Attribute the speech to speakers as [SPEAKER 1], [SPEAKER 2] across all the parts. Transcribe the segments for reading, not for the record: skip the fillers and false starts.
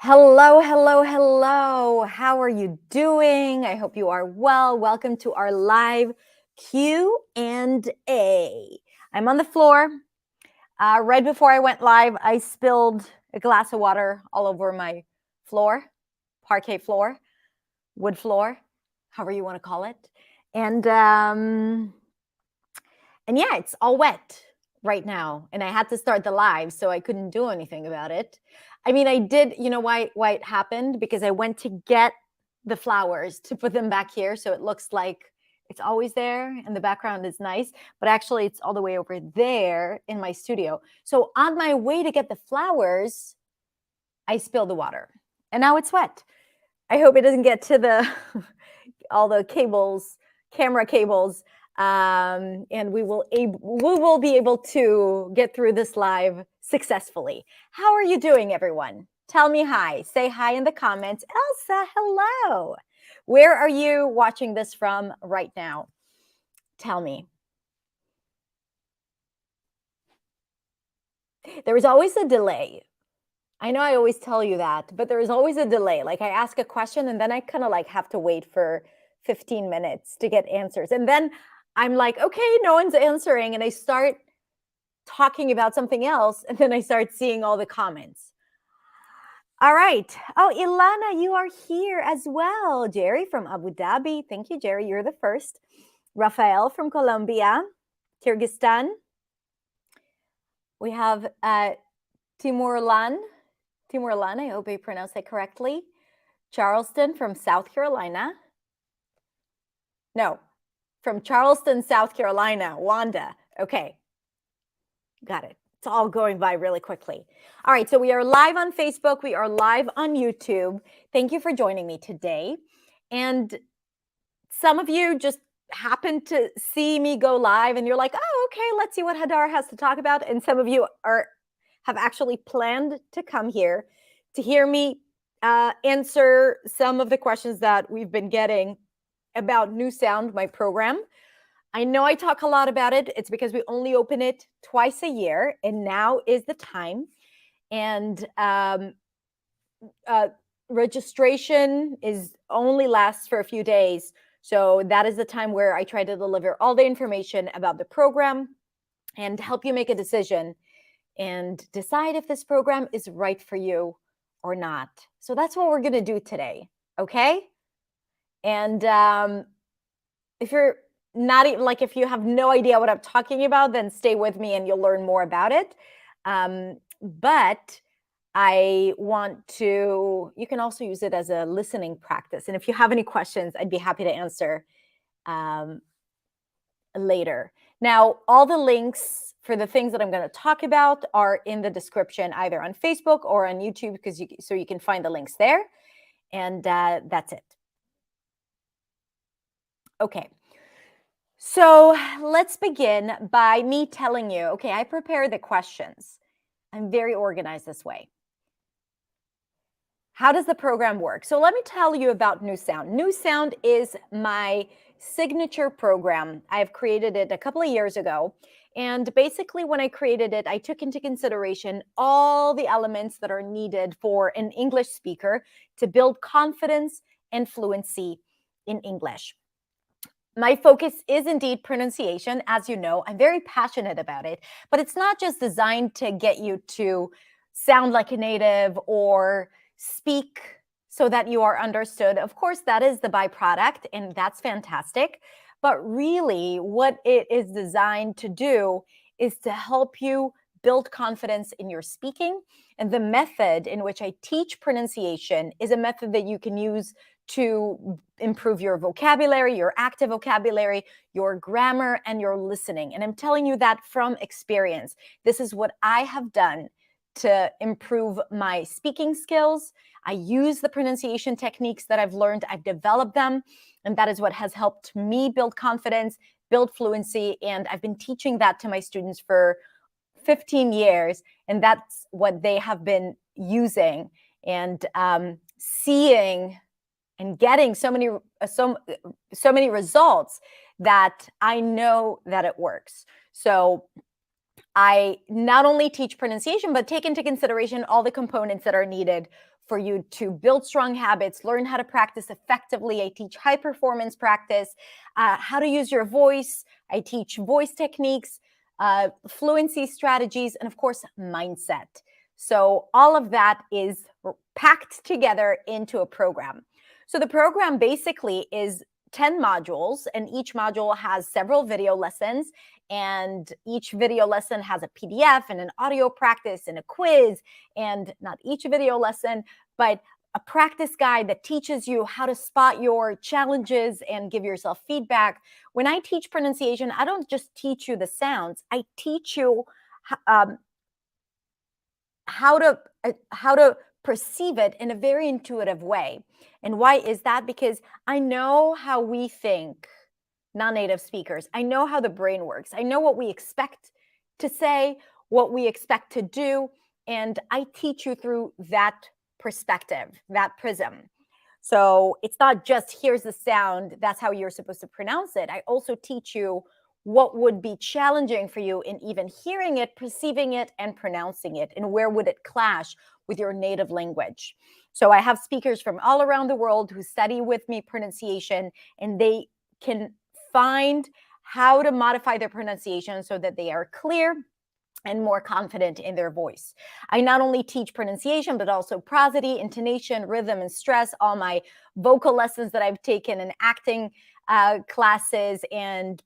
[SPEAKER 1] Hello, hello, hello. How are you doing? I hope you are well. Welcome to our live Q&A. I'm on the floor. Right before I went live, I spilled a glass of water all over my floor, parquet floor, wood floor, however you want to call it. And yeah, it's all wet right now. And I had to start the live, so I couldn't do anything about it. I mean, I did, you know why it happened? Because I went to get the flowers to put them back here. So it looks like it's always there and the background is nice, but actually it's all the way over there in my studio. So on my way to get the flowers, I spilled the water and now it's wet. I hope it doesn't get to the all the cables, camera cables, and we will be able to get through this live successfully. How are you doing, everyone? Tell me hi. Say hi in the comments. Elsa, hello. Where are you watching this from right now? Tell me. There is always a delay. I know I always tell you that, but there is always a delay. Like I ask a question and then I kind of like have to wait for 15 minutes to get answers. And then I'm like, okay, no one's answering. And I start talking about something else. And then I start seeing all the comments. All right. Oh, Ilana, you are here as well. Jerry from Abu Dhabi. Thank you, Jerry. You're the first. Rafael from Colombia, Kyrgyzstan. We have Timurlan. Timurlan, I hope I pronounced that correctly. Charleston from South Carolina. No, from Charleston, South Carolina. Wanda. Okay. Got it. It's all going by really quickly. All right, so we are live on Facebook. We are live on YouTube. Thank you for joining me today. And some of you just happened to see me go live and you're like, oh, okay, let's see what Hadar has to talk about. And some of you have actually planned to come here to hear me answer some of the questions that we've been getting about New Sound, my program. I know I talk a lot about it. It's because we only open it twice a year, and now is the time. And registration only lasts for a few days. So that is the time where I try to deliver all the information about the program and help you make a decision and decide if this program is right for you or not. So that's what we're going to do today. Okay. And if you're not even like, if you have no idea what I'm talking about, then stay with me and you'll learn more about it. But I want you can also use it as a listening practice. And if you have any questions, I'd be happy to answer later. Now, all the links for the things that I'm going to talk about are in the description, either on Facebook or on YouTube, so you can find the links there. And that's it. Okay. So let's begin by me telling you, okay, I prepared the questions. I'm very organized this way. How does the program work? So let me tell you about New Sound. New Sound is my signature program. I've created it a couple of years ago. And basically, when I created it, I took into consideration all the elements that are needed for an English speaker to build confidence and fluency in English. My focus is indeed pronunciation. As you know, I'm very passionate about it, but it's not just designed to get you to sound like a native or speak so that you are understood. Of course, that is the byproduct, and that's fantastic. But really, what it is designed to do is to help you build confidence in your speaking. And the method in which I teach pronunciation is a method that you can use to improve your vocabulary, your active vocabulary, your grammar, and your listening. And I'm telling you that from experience. This is what I have done to improve my speaking skills. I use the pronunciation techniques that I've learned. I've developed them, and that is what has helped me build confidence, build fluency. And I've been teaching that to my students for 15 years, and that's what they have been using and seeing and getting so many results that I know that it works. So I not only teach pronunciation, but take into consideration all the components that are needed for you to build strong habits, learn how to practice effectively. I teach high performance practice, how to use your voice. I teach voice techniques, fluency strategies, and of course, mindset. So all of that is packed together into a program. So the program basically is 10 modules, and each module has several video lessons. And each video lesson has a PDF and an audio practice and a quiz, and not each video lesson, but a practice guide that teaches you how to spot your challenges and give yourself feedback. When I teach pronunciation, I don't just teach you the sounds, I teach you um, how to perceive it in a very intuitive way. And why is that? Because I know how we think, non-native speakers. I know how the brain works. I know what we expect to say, what we expect to do, and I teach you through that perspective, that prism. So it's not just here's the sound, that's how you're supposed to pronounce it. I also teach you what would be challenging for you in even hearing it, perceiving it, and pronouncing it, and where would it clash with your native language. So I have speakers from all around the world who study with me pronunciation, and they can find how to modify their pronunciation so that they are clear and more confident in their voice. I not only teach pronunciation, but also prosody, intonation, rhythm, and stress, all my vocal lessons that I've taken in acting classes and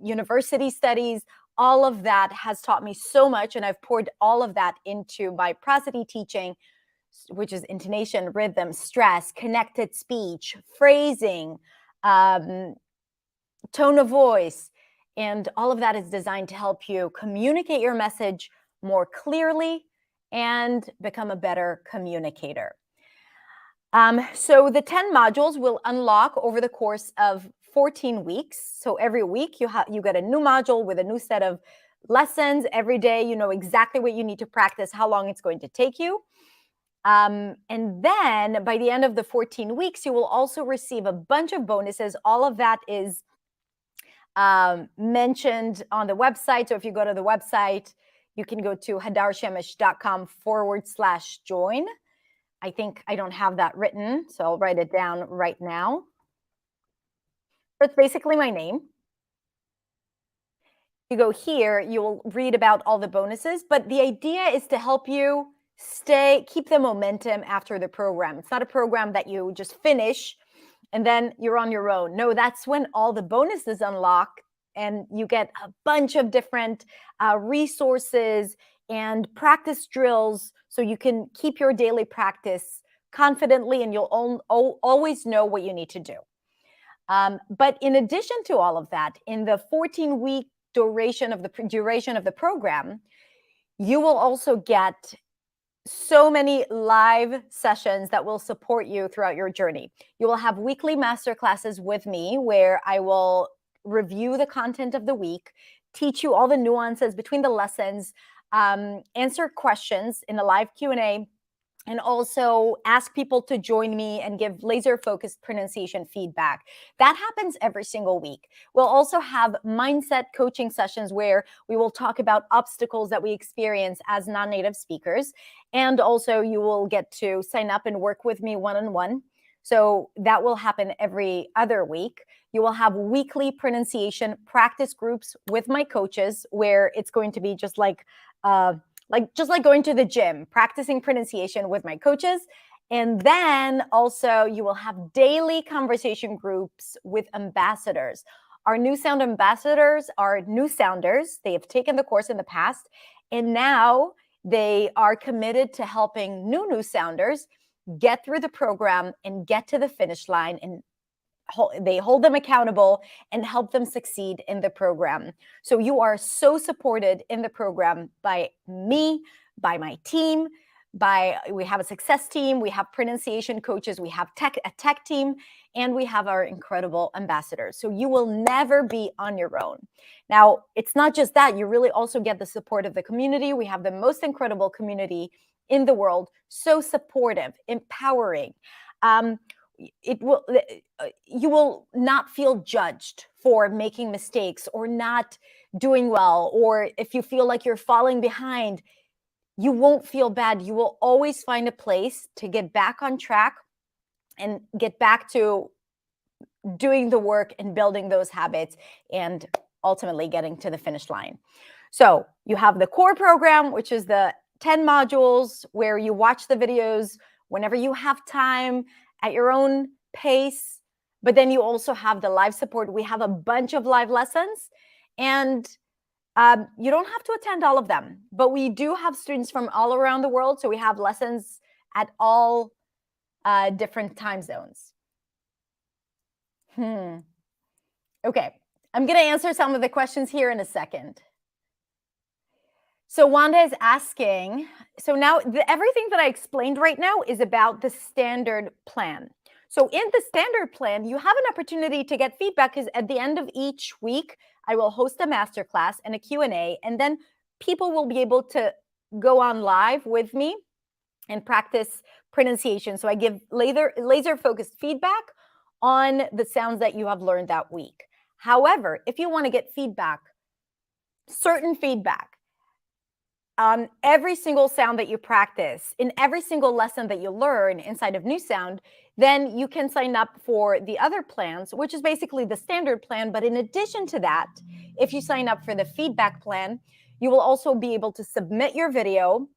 [SPEAKER 1] university studies. All of that has taught me so much, and I've poured all of that into my prosody teaching, which is intonation, rhythm, stress, connected speech, phrasing, tone of voice. And all of that is designed to help you communicate your message more clearly and become a better communicator. So the 10 modules will unlock over the course of 14 weeks. So every week you get a new module with a new set of lessons. Every day you know exactly what you need to practice, how long it's going to take you. And then by the end of the 14 weeks, you will also receive a bunch of bonuses. All of that is mentioned on the website. So if you go to the website, you can go to hadarshemish.com/join. I think I don't have that written, so I'll write it down right now. It's basically my name. You go here, you'll read about all the bonuses, but the idea is to help you keep the momentum after the program. It's not a program that you just finish and then you're on your own. No, that's when all the bonuses unlock and you get a bunch of different resources and practice drills so you can keep your daily practice confidently, and you'll always know what you need to do. But in addition to all of that, in the 14-week duration of the program, you will also get so many live sessions that will support you throughout your journey. You will have weekly master classes with me where I will review the content of the week, teach you all the nuances between the lessons, answer questions in a live Q&A, and also ask people to join me and give laser-focused pronunciation feedback. That happens every single week. We'll also have mindset coaching sessions where we will talk about obstacles that we experience as non-native speakers. And also you will get to sign up and work with me one-on-one. So that will happen every other week. You will have weekly pronunciation practice groups with my coaches where it's going to be just like going to the gym, practicing pronunciation with my coaches. And then also you will have daily conversation groups with ambassadors. Our New Sound ambassadors are new sounders. They have taken the course in the past, and now they are committed to helping new sounders get through the program and get to the finish line, and they hold them accountable and help them succeed in the program. So you are so supported in the program by me, by my team, we have a success team, we have pronunciation coaches, we have a tech team, and we have our incredible ambassadors. So you will never be on your own. Now, it's not just that, you really also get the support of the community. We have the most incredible community in the world, so supportive, empowering. you will not feel judged for making mistakes or not doing well, or if you feel like you're falling behind, you won't feel bad. You will always find a place to get back on track and get back to doing the work and building those habits and ultimately getting to the finish line. So you have the core program, which is the 10 modules where you watch the videos whenever you have time at your own pace. But then you also have the live support. We have a bunch of live lessons, and you don't have to attend all of them, but we do have students from all around the world. So we have lessons at all different time zones. Okay, I'm going to answer some of the questions here in a second. So Wanda is asking, so now everything that I explained right now is about the standard plan. So in the standard plan, you have an opportunity to get feedback, because at the end of each week, I will host a masterclass and a Q&A, and then people will be able to go on live with me and practice pronunciation. So I give laser focused feedback on the sounds that you have learned that week. However, if you want to get feedback, certain feedback on every single sound that you practice, in every single lesson that you learn inside of New Sound, then you can sign up for the other plans, which is basically the standard plan. But in addition to that, if you sign up for the feedback plan, you will also be able to submit your video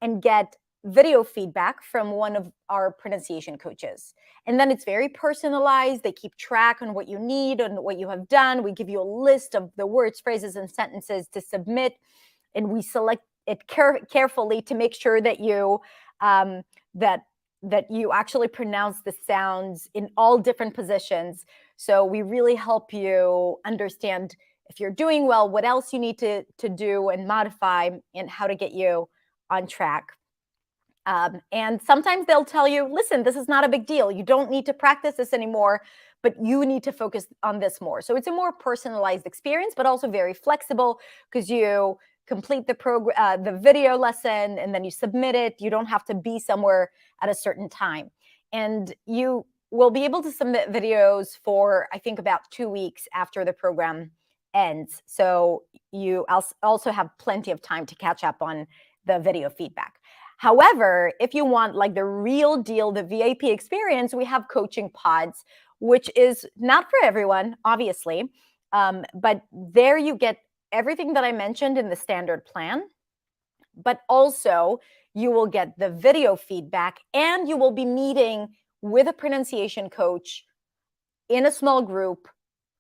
[SPEAKER 1] and get video feedback from one of our pronunciation coaches. And then it's very personalized. They keep track on what you need and what you have done. We give you a list of the words, phrases, and sentences to submit, and we select it carefully to make sure that you that you actually pronounce the sounds in all different positions. So we really help you understand if you're doing well, what else you need to do and modify, and how to get you on track. And sometimes they'll tell you, listen, this is not a big deal. You don't need to practice this anymore, but you need to focus on this more. So it's a more personalized experience, but also very flexible, because you complete the video lesson and then you submit it. You don't have to be somewhere at a certain time. And you will be able to submit videos for, I think, about 2 weeks after the program ends. So you also have plenty of time to catch up on the video feedback. However, if you want like the real deal, the VIP experience, we have coaching pods, which is not for everyone, obviously. But there you get everything that I mentioned in the standard plan, but also you will get the video feedback, and you will be meeting with a pronunciation coach in a small group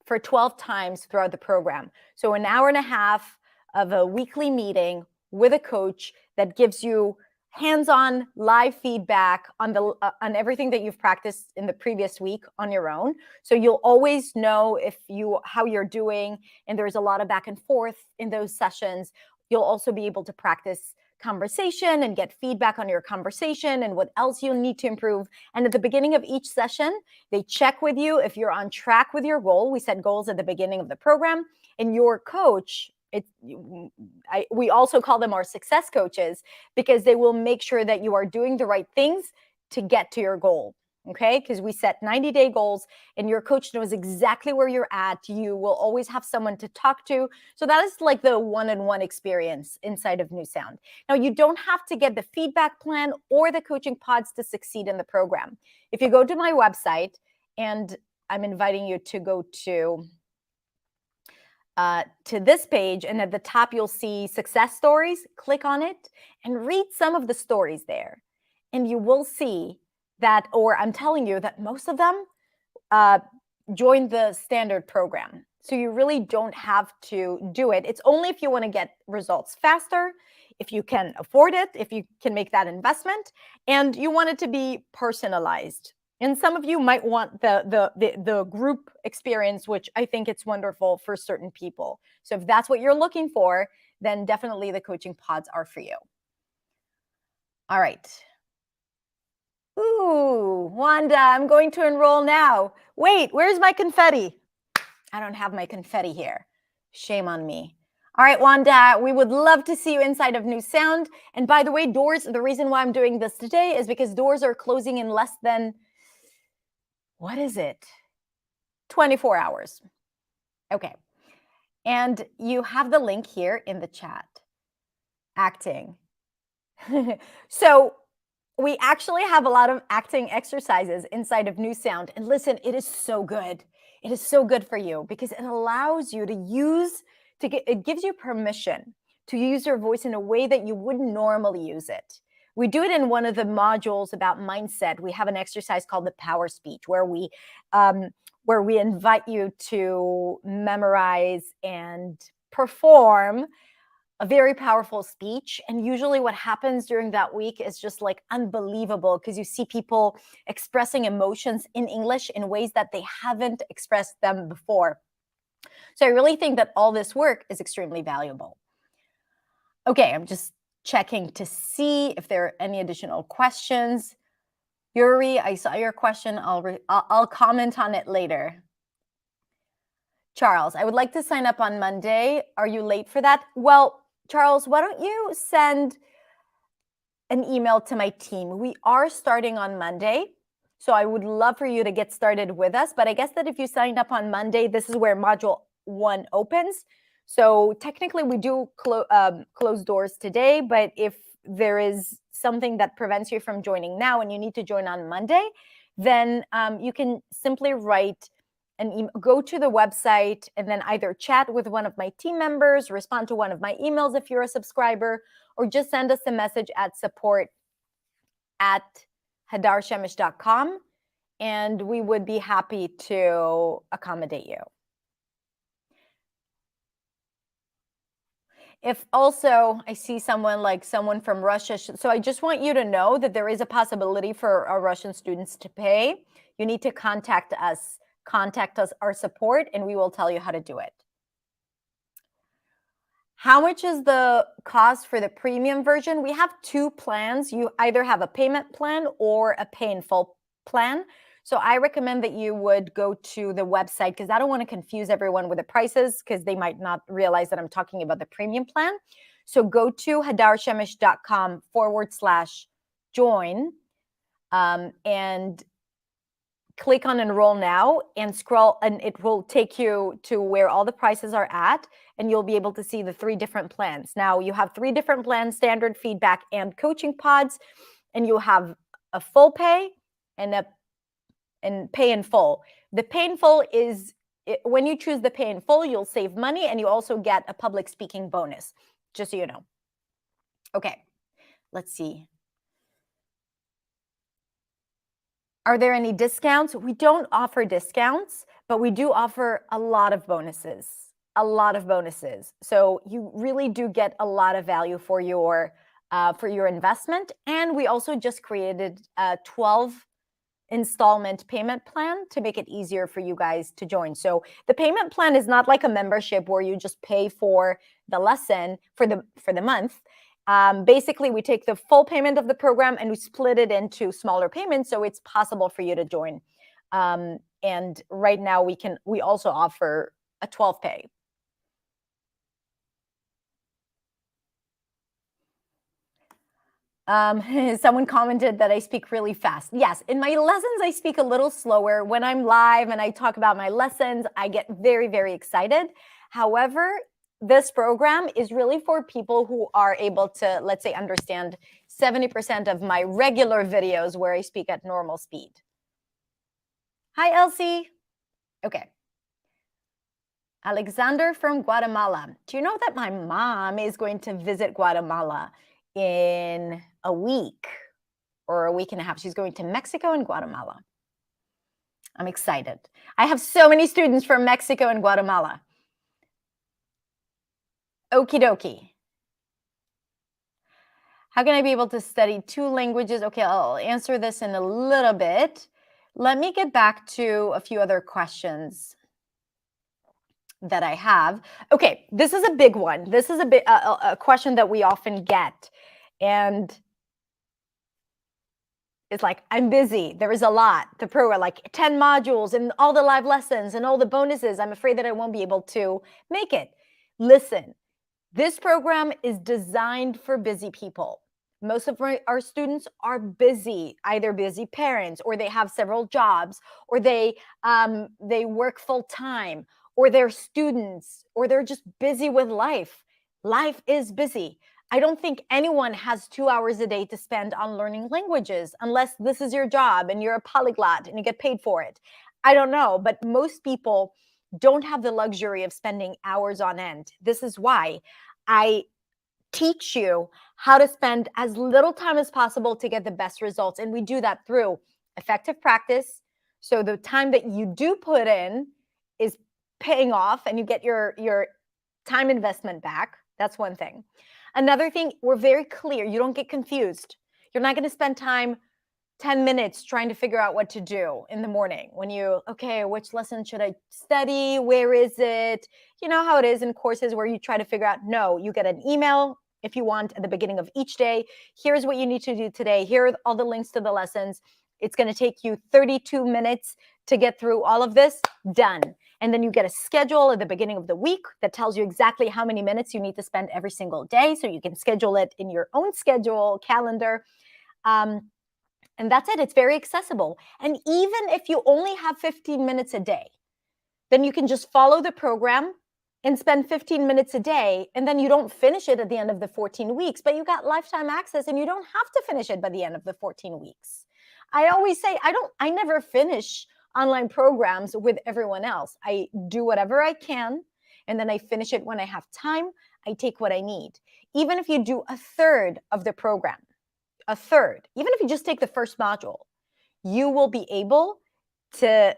[SPEAKER 1] for 12 times throughout the program. So an hour and a half of a weekly meeting with a coach that gives you hands-on live feedback on on everything that you've practiced in the previous week on your own. So you'll always know how you're doing, and there's a lot of back and forth in those sessions. You'll also be able to practice conversation and get feedback on your conversation and what else you'll need to improve. And at the beginning of each session, they check with you if you're on track with your goal. We set goals at the beginning of the program, and your coach, we also call them our success coaches, because they will make sure that you are doing the right things to get to your goal. Okay, because we set 90-day goals, and your coach knows exactly where you're at. You will always have someone to talk to. So that is like the one-on-one experience inside of New Sound. Now, you don't have to get the feedback plan or the coaching pods to succeed in the program. If you go to my website, and I'm inviting you to go to this page, and at the top you'll see success stories. Click on it and read some of the stories there, and you will see that, or I'm telling you that most of them joined the standard program. So you really don't have to do it. It's only if you want to get results faster, if you can afford it, if you can make that investment, and you want it to be personalized. And some of you might want the group experience, which I think it's wonderful for certain people. So if that's what you're looking for, then definitely the coaching pods are for you. All right. Ooh, Wanda, I'm going to enroll now. Wait, where's my confetti? I don't have my confetti here. Shame on me. All right, Wanda, we would love to see you inside of New Sound. And by the way, the reason why I'm doing this today is because doors are closing in less than What is it? 24 hours. Okay. And you have the link here in the chat. Acting. So we actually have a lot of acting exercises inside of New Sound. And listen, it is so good. It is so good for you because it allows you to it gives you permission to use your voice in a way that you wouldn't normally use it. We do it in one of the modules about mindset. We have an exercise called the power speech where we invite you to memorize and perform a very powerful speech. And usually what happens during that week is just like unbelievable because you see people expressing emotions in English in ways that they haven't expressed them before. So I really think that all this work is extremely valuable. Okay, I'm just checking to see if there are any additional questions. Yuri, I saw your question. I'll comment on it later. Charles, I would like to sign up on Monday. Are you late for that? Well, Charles, why don't you send an email to my team? We are starting on Monday, so I would love for you to get started with us. But I guess that if you signed up on Monday, this is where Module 1 opens. So technically, we do close doors today, but if there is something that prevents you from joining now and you need to join on Monday, then you can simply write go to the website and then either chat with one of my team members, respond to one of my emails if you're a subscriber, or just send us a message at support@hadarshemish.com, and we would be happy to accommodate you. If also I see someone from Russia, so I just want you to know that there is a possibility for our Russian students to pay. You need to contact us, our support, and we will tell you how to do it. How much is the cost for the premium version? We have 2 plans. You either have a payment plan or a pay in full plan. So I recommend that you would go to the website because I don't want to confuse everyone with the prices because they might not realize that I'm talking about the premium plan. So go to hadarshemish.com/join and click on enroll now and scroll, and it will take you to where all the prices are at, and you'll be able to see the 3 different plans. Now you have 3 different plans: standard, feedback, and coaching pods, and you have a full pay and pay in full. The pay in full is when you choose the pay in full, you'll save money and you also get a public speaking bonus, just so you know. Okay, let's see. Are there any discounts? We don't offer discounts, but we do offer a lot of bonuses. So you really do get a lot of value for your investment. And we also just created a 12 installment payment plan to make it easier for you guys to join. So the payment plan is not like a membership where you just pay for the lesson for the month. Basically, we take the full payment of the program and we split it into smaller payments, so it's possible for you to join. And right now, we also offer a 12 pay. Someone commented that I speak really fast. Yes, in my lessons, I speak a little slower. When I'm live and I talk about my lessons, I get very, very excited. However, this program is really for people who are able to, let's say, understand 70% of my regular videos where I speak at normal speed. Hi, Elsie. Okay. Alexander from Guatemala. Do you know that my mom is going to visit Guatemala in a week or a week and a half? She's going to Mexico and Guatemala. I'm excited. I have so many students from Mexico and Guatemala. Okie dokie. How can I be able to study 2 languages? Okay, I'll answer this in a little bit. Let me get back to a few other questions that I have. Okay, this is a big one. This is a question that we often get. And it's like, I'm busy. There is a lot. The program, like 10 modules and all the live lessons and all the bonuses. I'm afraid that I won't be able to make it. Listen, this program is designed for busy people. Most of our students are busy, either busy parents, or they have several jobs, or they work full time, or they're students, or they're just busy with life. Life is busy. I don't think anyone has 2 hours a day to spend on learning languages unless this is your job and you're a polyglot and you get paid for it. I don't know, but most people don't have the luxury of spending hours on end. This is why I teach you how to spend as little time as possible to get the best results. And we do that through effective practice. So the time that you do put in is paying off and you get your time investment back. That's one thing. Another thing, we're very clear. You don't get confused. You're not going to spend time 10 minutes trying to figure out what to do in the morning when okay, which lesson should I study? Where is it? You know how it is in courses where you try to figure out, no, you get an email if you want at the beginning of each day. Here's what you need to do today. Here are all the links to the lessons. It's going to take you 32 minutes to get through all of this. Done. And then you get a schedule at the beginning of the week that tells you exactly how many minutes you need to spend every single day. So you can schedule it in your own schedule, calendar. And that's it. It's very accessible. And even if you only have 15 minutes a day, then you can just follow the program and spend 15 minutes a day. And then you don't finish it at the end of the 14 weeks, but you got lifetime access and you don't have to finish it by the end of the 14 weeks. I always say, I never finish online programs with everyone else. I do whatever I can, and then I finish it when I have time. I take what I need. Even if you do a third of the program, a third, even if you just take the first module, you will be able to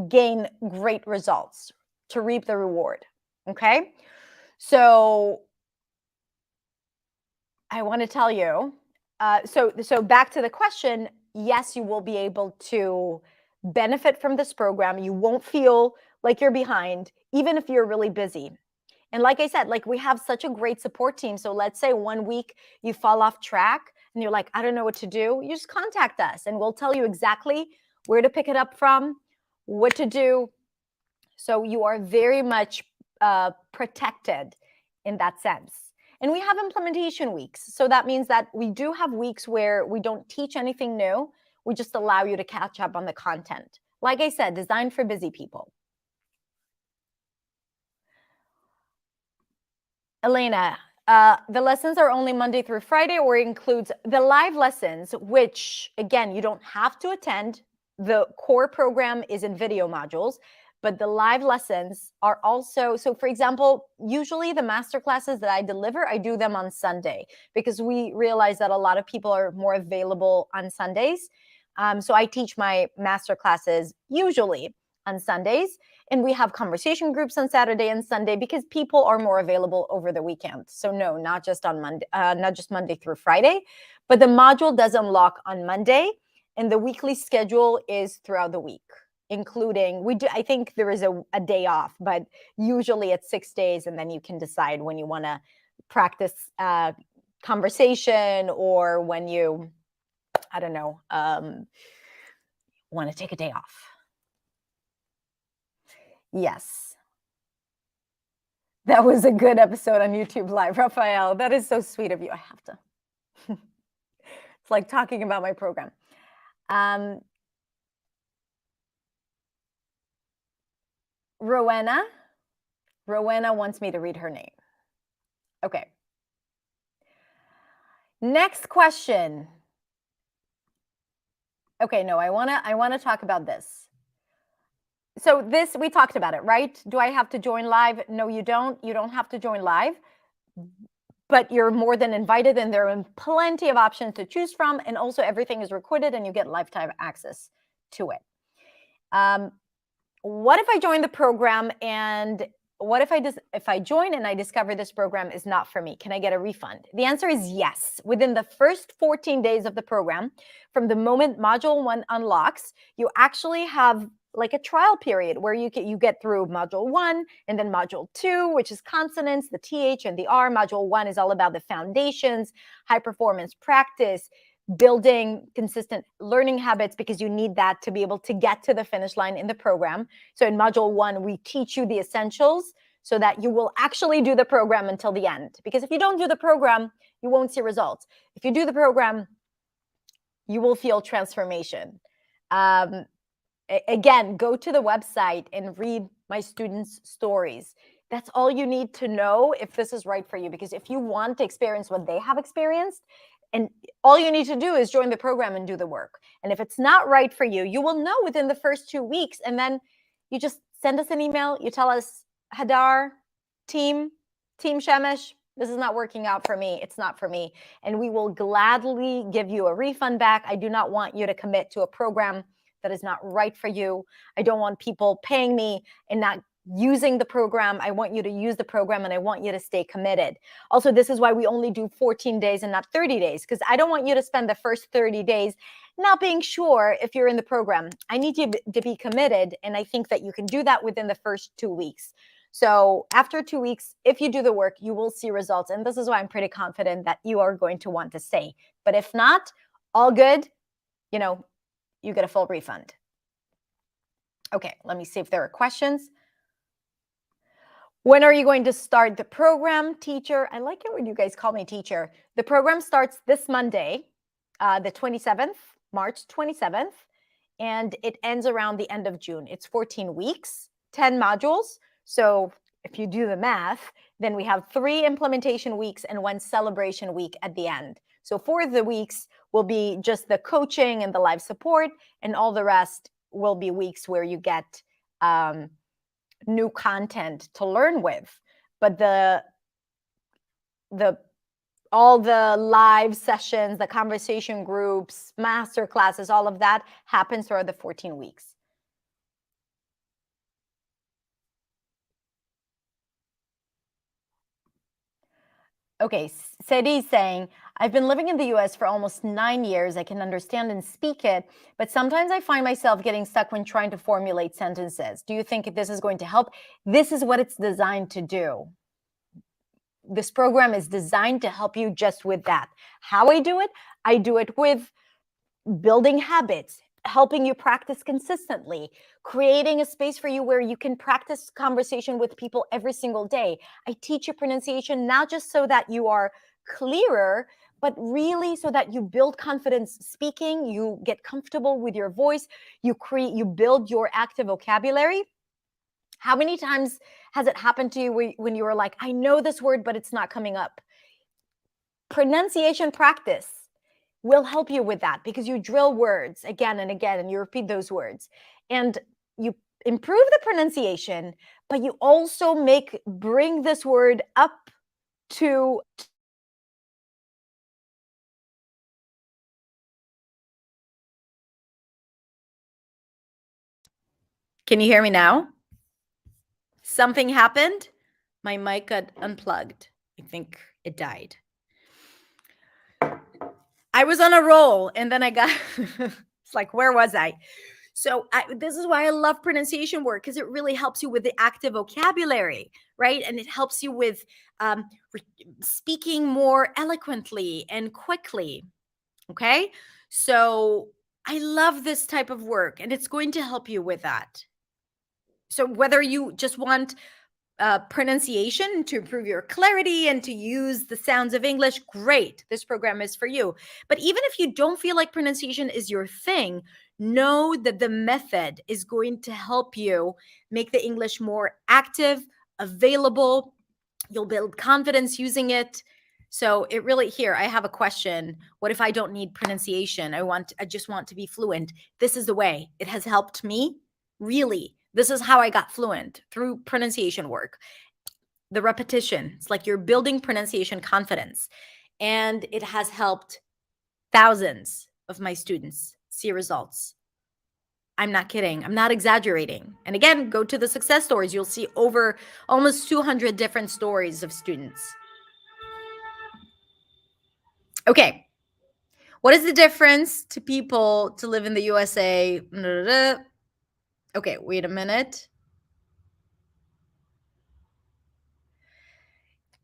[SPEAKER 1] gain great results, to reap the reward. Okay. So I want to tell you, so back to the question, yes, you will be able to benefit from this program. You won't feel like you're behind, even if you're really busy. And like I said, like we have such a great support team. So let's say 1 week you fall off track and you're like, I don't know what to do. You just contact us and we'll tell you exactly where to pick it up from, what to do. So you are very much protected in that sense. And we have implementation weeks. So that means that we do have weeks where we don't teach anything new. We just allow you to catch up on the content. Like I said, designed for busy people. Elena, the lessons are only Monday through Friday, or includes the live lessons, which, again, you don't have to attend. The core program is in video modules, but the live lessons are also, so for example, usually the master classes that I deliver, I do them on Sunday because we realize that a lot of people are more available on Sundays. So I teach my master classes usually on Sundays. And we have conversation groups on Saturday and Sunday because people are more available over the weekend. So no, not just on Monday, not just Monday through Friday, but the module does unlock on Monday, and the weekly schedule is throughout the week, including I think there is a day off, but usually it's 6 days, and then you can decide when you want to practice conversation or when you, I don't know, want to take a day off. Yes. That was a good episode on YouTube Live, Raphael. That is so sweet of you. I have to. It's like talking about my program. Rowena wants me to read her name. Okay. Next question. Okay, no, I want to talk about this. So this, we talked about it, right? Do I have to join live? No, you don't. You don't have to join live, but you're more than invited, and there are plenty of options to choose from. And also everything is recorded and you get lifetime access to it. What if I join the program, and what if I join and I discover this program is not for me? Can I get a refund? The answer is yes. Within the first 14 days of the program, from the moment module 1 unlocks, you actually have like a trial period where you get through module 1 and then module 2, which is consonants, the TH and the R. Module 1 is all about the foundations, high performance practice, building consistent learning habits, because you need that to be able to get to the finish line in the program. So in module 1, we teach you the essentials so that you will actually do the program until the end. Because if you don't do the program, you won't see results. If you do the program, you will feel transformation. Um, Again, go to the website and read my students' stories. That's all you need to know if this is right for you. Because if you want to experience what they have experienced, and all you need to do is join the program and do the work. And if it's not right for you, you will know within the first 2 weeks. And then you just send us an email. You tell us, Hadar, team Shemesh, this is not working out for me. It's not for me. And we will gladly give you a refund back. I do not want you to commit to a program that is not right for you. I don't want people paying me and not using the program. I want you to use the program and I want you to stay committed. Also, this is why we only do 14 days and not 30 days, because I don't want you to spend the first 30 days not being sure if you're in the program. I need you to be committed, and I think that you can do that within the first 2 weeks. So after 2 weeks, if you do the work, you will see results. And this is why I'm pretty confident that you are going to want to stay. But if not, all good, you get a full refund. Okay, let me see if there are questions. When are you going to start the program, teacher? I like it when you guys call me teacher. The program starts this Monday, the 27th, March 27th, and it ends around the end of June. It's 14 weeks, 10 modules. So if you do the math, then we have 3 implementation weeks and 1 celebration week at the end. So 4 of the weeks will be just the coaching and the live support, and all the rest will be weeks where you get new content to learn with. But all the live sessions, the conversation groups, master classes, all of that happens throughout the 14 weeks. Okay, Seti is saying, I've been living in the US for almost 9 years. I can understand and speak it, but sometimes I find myself getting stuck when trying to formulate sentences. Do you think this is going to help? This is what it's designed to do. This program is designed to help you just with that. How I do it with building habits, helping you practice consistently, creating a space for you where you can practice conversation with people every single day. I teach you pronunciation not just so that you are clearer, but really so that you build confidence speaking, you get comfortable with your voice, you build your active vocabulary. How many times has it happened to you when you were like, I know this word, but it's not coming up? Pronunciation practice will help you with that, because you drill words again and again and you repeat those words and you improve the pronunciation, but you also bring this word up to. Can you hear me now? Something happened. My mic got unplugged. I think it died. I was on a roll and then I got, it's like, where was I? So this is why I love pronunciation work, because it really helps you with the active vocabulary, right? And it helps you with speaking more eloquently and quickly, okay? So I love this type of work, and it's going to help you with that. So whether you just want pronunciation to improve your clarity and to use the sounds of English, great. This program is for you. But even if you don't feel like pronunciation is your thing, know that the method is going to help you make the English more active, available. You'll build confidence using it. So it really, here, I have a question. What if I don't need pronunciation? I just want to be fluent. This is the way. It has helped me, really. This is how I got fluent, through pronunciation work. The repetition, it's like you're building pronunciation confidence. And it has helped thousands of my students see results. I'm not kidding. I'm not exaggerating. And again, go to the success stories. You'll see over almost 200 different stories of students. Okay. What is the difference to people to live in the USA? Okay, wait a minute.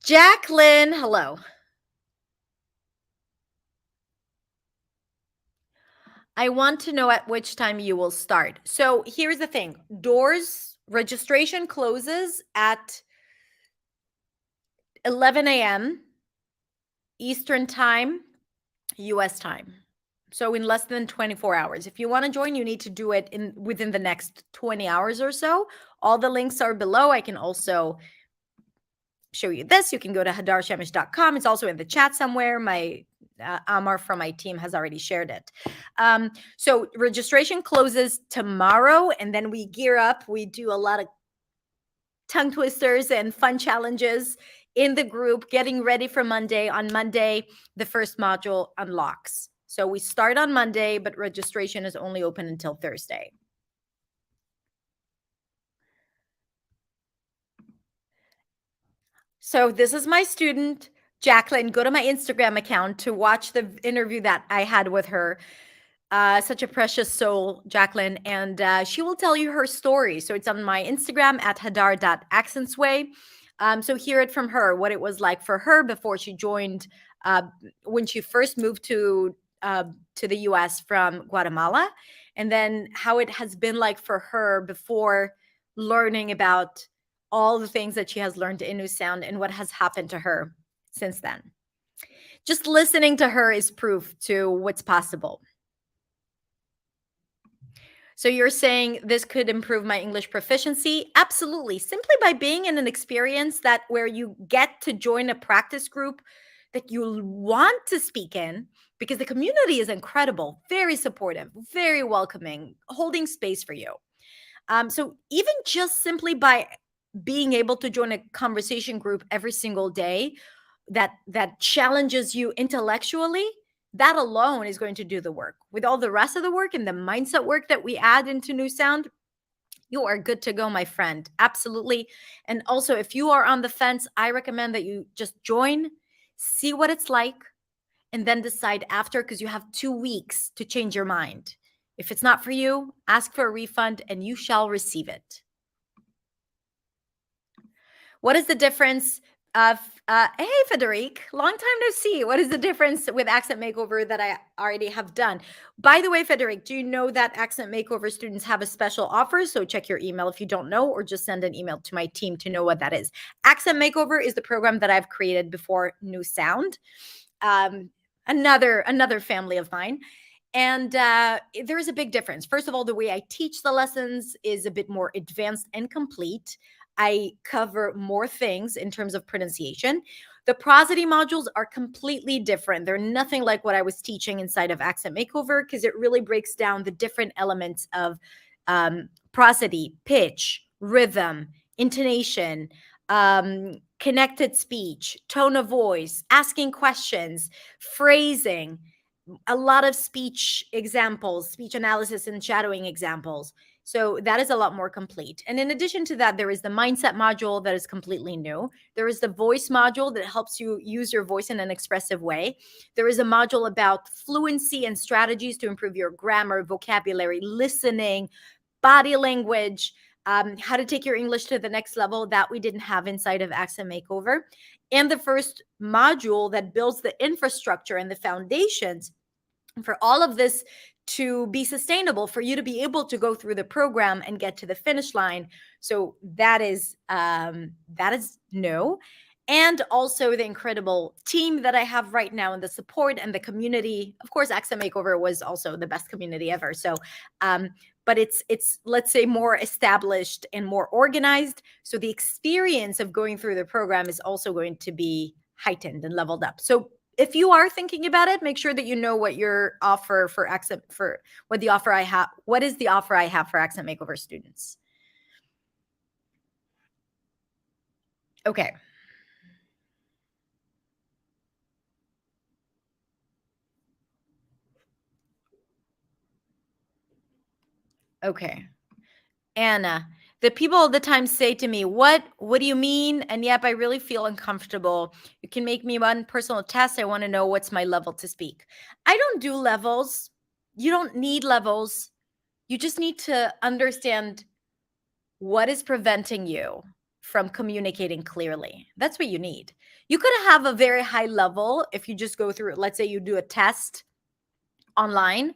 [SPEAKER 1] Jacqueline, hello. I want to know at which time you will start. So here's the thing. Registration closes at 11 a.m. Eastern time, US time. So in less than 24 hours. If you want to join, you need to do it in within the next 20 hours or so. All the links are below. I can also show you this. You can go to hadarshamish.com. It's also in the chat somewhere. My Amar from my team has already shared it. So registration closes tomorrow, and then we gear up. We do a lot of tongue twisters and fun challenges in the group, getting ready for Monday. On Monday, the first module unlocks. So we start on Monday, but registration is only open until Thursday. So this is my student, Jacqueline. Go to my Instagram account to watch the interview that I had with her. Such a precious soul, Jacqueline, and she will tell you her story. So it's on my Instagram at hadar.accentsway. So hear it from her, what it was like for her before she joined, when she first moved to the US from Guatemala, and then how it has been like for her before learning about all the things that she has learned in New Sound and what has happened to her since then. Just listening to her is proof to what's possible. So you're saying this could improve my English proficiency? Absolutely. Simply by being in an experience that where you get to join a practice group that you want to speak in, because the community is incredible, very supportive, very welcoming, holding space for you. So even just simply by being able to join a conversation group every single day that challenges you intellectually, that alone is going to do the work. With all the rest of the work and the mindset work that we add into New Sound, you are good to go, my friend. Absolutely. And also, if you are on the fence, I recommend that you just join, see what it's like, and then decide after, because you have 2 weeks to change your mind. If it's not for you, ask for a refund and you shall receive it. What is the difference of hey Federic, long time no see. What is the difference with Accent Makeover that I already have done? By the way, Federic, do you know that Accent Makeover students have a special offer? So check your email if you don't know, or just send an email to my team to know what that is. Accent Makeover is the program that I've created before New Sound. Another family of mine. And there is a big difference. First of all, the way I teach the lessons is a bit more advanced and complete. I cover more things in terms of pronunciation. The prosody modules are completely different. They're nothing like what I was teaching inside of Accent Makeover, because it really breaks down the different elements of prosody, pitch, rhythm, intonation, connected speech, tone of voice, asking questions, phrasing, a lot of speech examples, speech analysis and shadowing examples. So that is a lot more complete. And in addition to that, there is the mindset module that is completely new. There is the voice module that helps you use your voice in an expressive way. There is a module about fluency and strategies to improve your grammar, vocabulary, listening, body language, how to take your English to the next level that we didn't have inside of Accent Makeover. And the first module that builds the infrastructure and the foundations for all of this to be sustainable, for you to be able to go through the program and get to the finish line. So that is no. And also the incredible team that I have right now, and the support and the community. Of course, Accent Makeover was also the best community ever. So but it's let's say more established and more organized. So the experience of going through the program is also going to be heightened and leveled up. So if you are thinking about it, make sure that you know what your offer for Accent, for what the offer I have, what is the offer I have for Accent Makeover students. Okay. Okay. Anna, the people all the time say to me, what do you mean? And yep, I really feel uncomfortable. You can make me one personal test. I want to know what's my level to speak. I don't do levels. You don't need levels. You just need to understand what is preventing you from communicating clearly. That's what you need. You could have a very high level if you just go through, let's say you do a test online,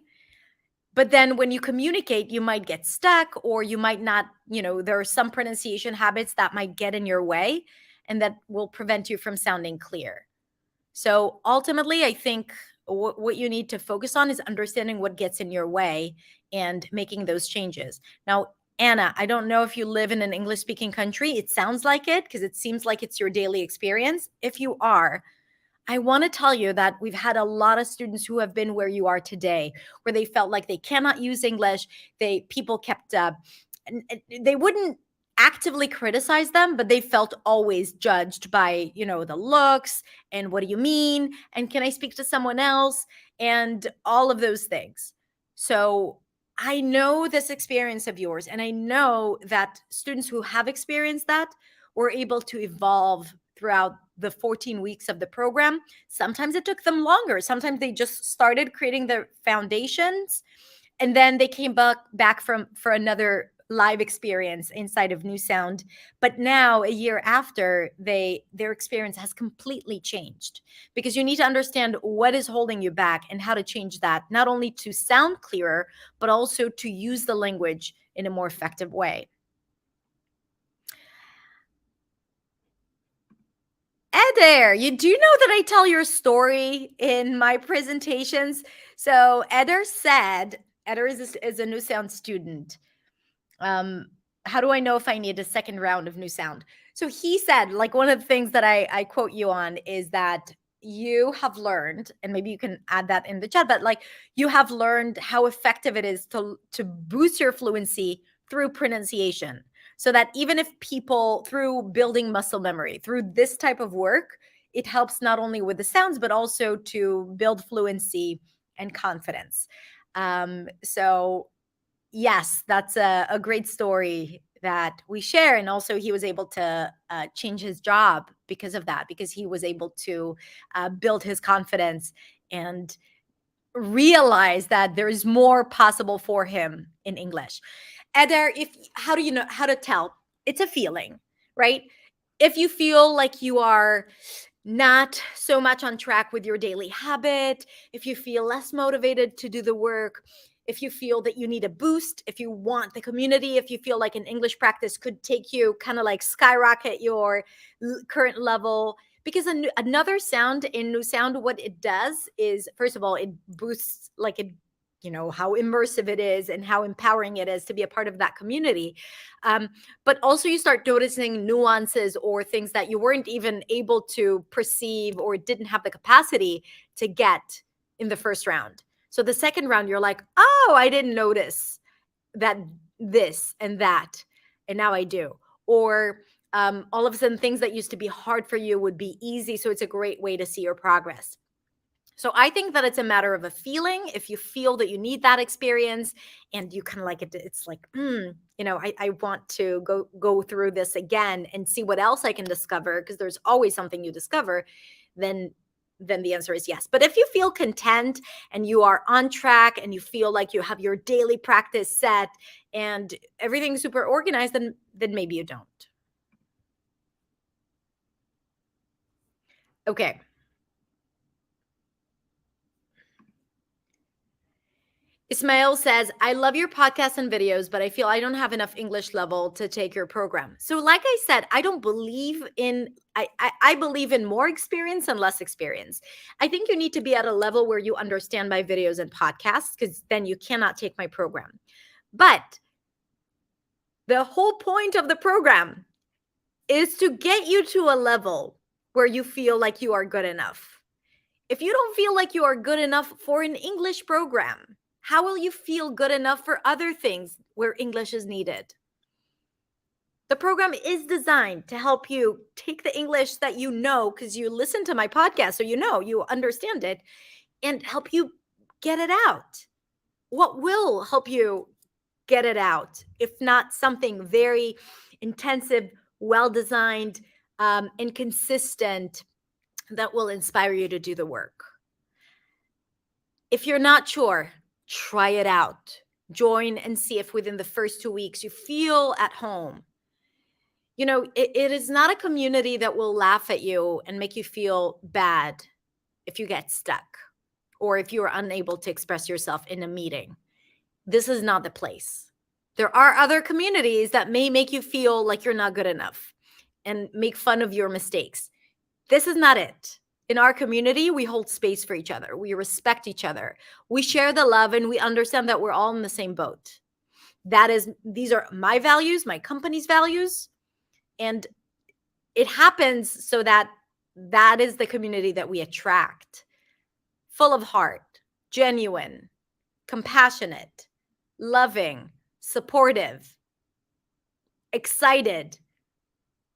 [SPEAKER 1] but then when you communicate, you might get stuck, or you might not, there are some pronunciation habits that might get in your way. and that will prevent you from sounding clear. So ultimately, I think what you need to focus on is understanding what gets in your way and making those changes. Now, Anna, I don't know if you live in an English speaking country. It sounds like it because it seems like it's your daily experience. If you are, I want to tell you that we've had a lot of students who have been where you are today, where they felt like they cannot use English. People kept and they wouldn't actively criticize them, but they felt always judged by, the looks and what do you mean? And can I speak to someone else? And all of those things. So I know this experience of yours, and I know that students who have experienced that were able to evolve throughout the 14 weeks of the program. Sometimes it took them longer. Sometimes they just started creating their foundations and then they came back for another live experience inside of New Sound. But now, a year after, their experience has completely changed, because you need to understand what is holding you back and how to change that, not only to sound clearer, but also to use the language in a more effective way. Eder, you do know that I tell your story in my presentations. So Eder is a New Sound student. Um, how do I know if I need a second round of New Sound? So he said, like, one of the things that I quote you on is that you have learned, and maybe you can add that in the chat, but like, you have learned how effective it is to boost your fluency through pronunciation. So that even if people, through building muscle memory, through this type of work, it helps not only with the sounds, but also to build fluency and confidence. So yes, that's a great story that we share. And also, he was able to change his job because of that, because he was able to build his confidence and realize that there is more possible for him in English. Eder, how do you know how to tell? It's a feeling, right? If you feel like you are not so much on track with your daily habit, if you feel less motivated to do the work, if you feel that you need a boost, if you want the community, if you feel like an English practice could take you kind of like skyrocket your current level. Because another sound in New Sound, what it does is, first of all, it boosts, like, it, how immersive it is and how empowering it is to be a part of that community. But also, you start noticing nuances or things that you weren't even able to perceive or didn't have the capacity to get in the first round. So the second round, you're like, oh, I didn't notice that this and that, and now I do. Or all of a sudden, things that used to be hard for you would be easy. So it's a great way to see your progress. So I think that it's a matter of a feeling. If you feel that you need that experience and you kind of like it, it's like, I want to go through this again and see what else I can discover, because there's always something you discover, then the answer is yes. But if you feel content and you are on track and you feel like you have your daily practice set and everything's super organized, then maybe you don't. Okay. Ismail says, I love your podcasts and videos, but I feel I don't have enough English level to take your program. So, like I said, I don't believe in, I believe in more experience and less experience. I think you need to be at a level where you understand my videos and podcasts, because then you cannot take my program. But the whole point of the program is to get you to a level where you feel like you are good enough. If you don't feel like you are good enough for an English program, how will you feel good enough for other things where English is needed? The program is designed to help you take the English that you know, because you listen to my podcast, so you understand it, and help you get it out. What will help you get it out, if not something very intensive, well designed, and consistent, that will inspire you to do the work? If you're not sure, try it out. Join and see if within the first 2 weeks you feel at home. It is not a community that will laugh at you and make you feel bad if you get stuck or if you are unable to express yourself in a meeting. This is not the place. There are other communities that may make you feel like you're not good enough. and make fun of your mistakes. This is not it. In our community, we hold space for each other. We respect each other. We share the love and we understand that we're all in the same boat. These are my values, my company's values, and it happens so that that is the community that we attract. Full of heart, genuine, compassionate, loving, supportive, excited,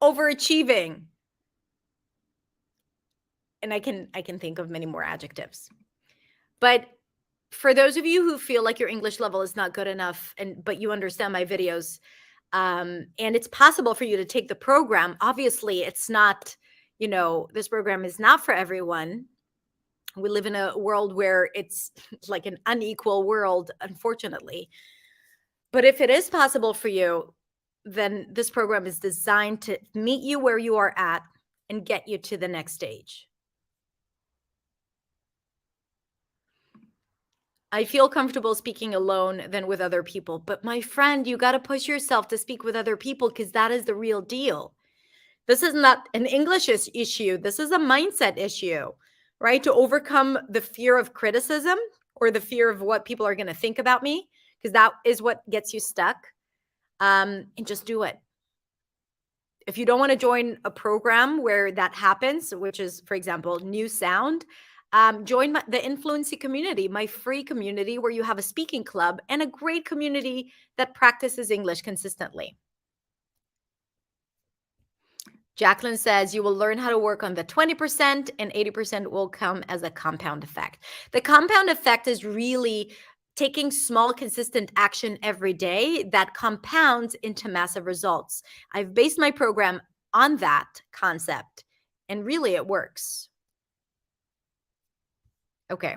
[SPEAKER 1] overachieving. And I can think of many more adjectives. But for those of you who feel like your English level is not good enough but you understand my videos, and it's possible for you to take the program, obviously it's not, this program is not for everyone. We live in a world where it's like an unequal world, unfortunately. But if it is possible for you, then this program is designed to meet you where you are at and get you to the next stage. I feel comfortable speaking alone than with other people. But my friend, you got to push yourself to speak with other people because that is the real deal. This is not an English issue. This is a mindset issue, right? To overcome the fear of criticism or the fear of what people are going to think about me, because that is what gets you stuck. And just do it. If you don't want to join a program where that happens, which is, for example, New Sound, join the Influency community, my free community where you have a speaking club and a great community that practices English consistently. Jacqueline says you will learn how to work on the 20% and 80% will come as a compound effect. The compound effect is really taking small, consistent action every day that compounds into massive results. I've based my program on that concept, and really it works. Okay.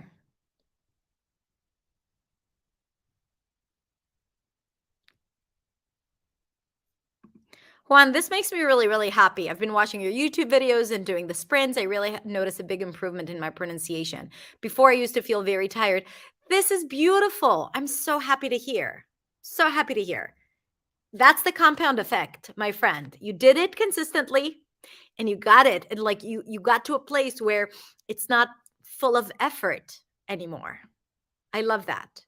[SPEAKER 1] Juan, this makes me really, really happy. I've been watching your YouTube videos and doing the sprints. I really notice a big improvement in my pronunciation. Before, I used to feel very tired. This is beautiful. I'm so happy to hear. So happy to hear. That's the compound effect, my friend. You did it consistently and you got it. And like you got to a place where it's not full of effort anymore. I love that.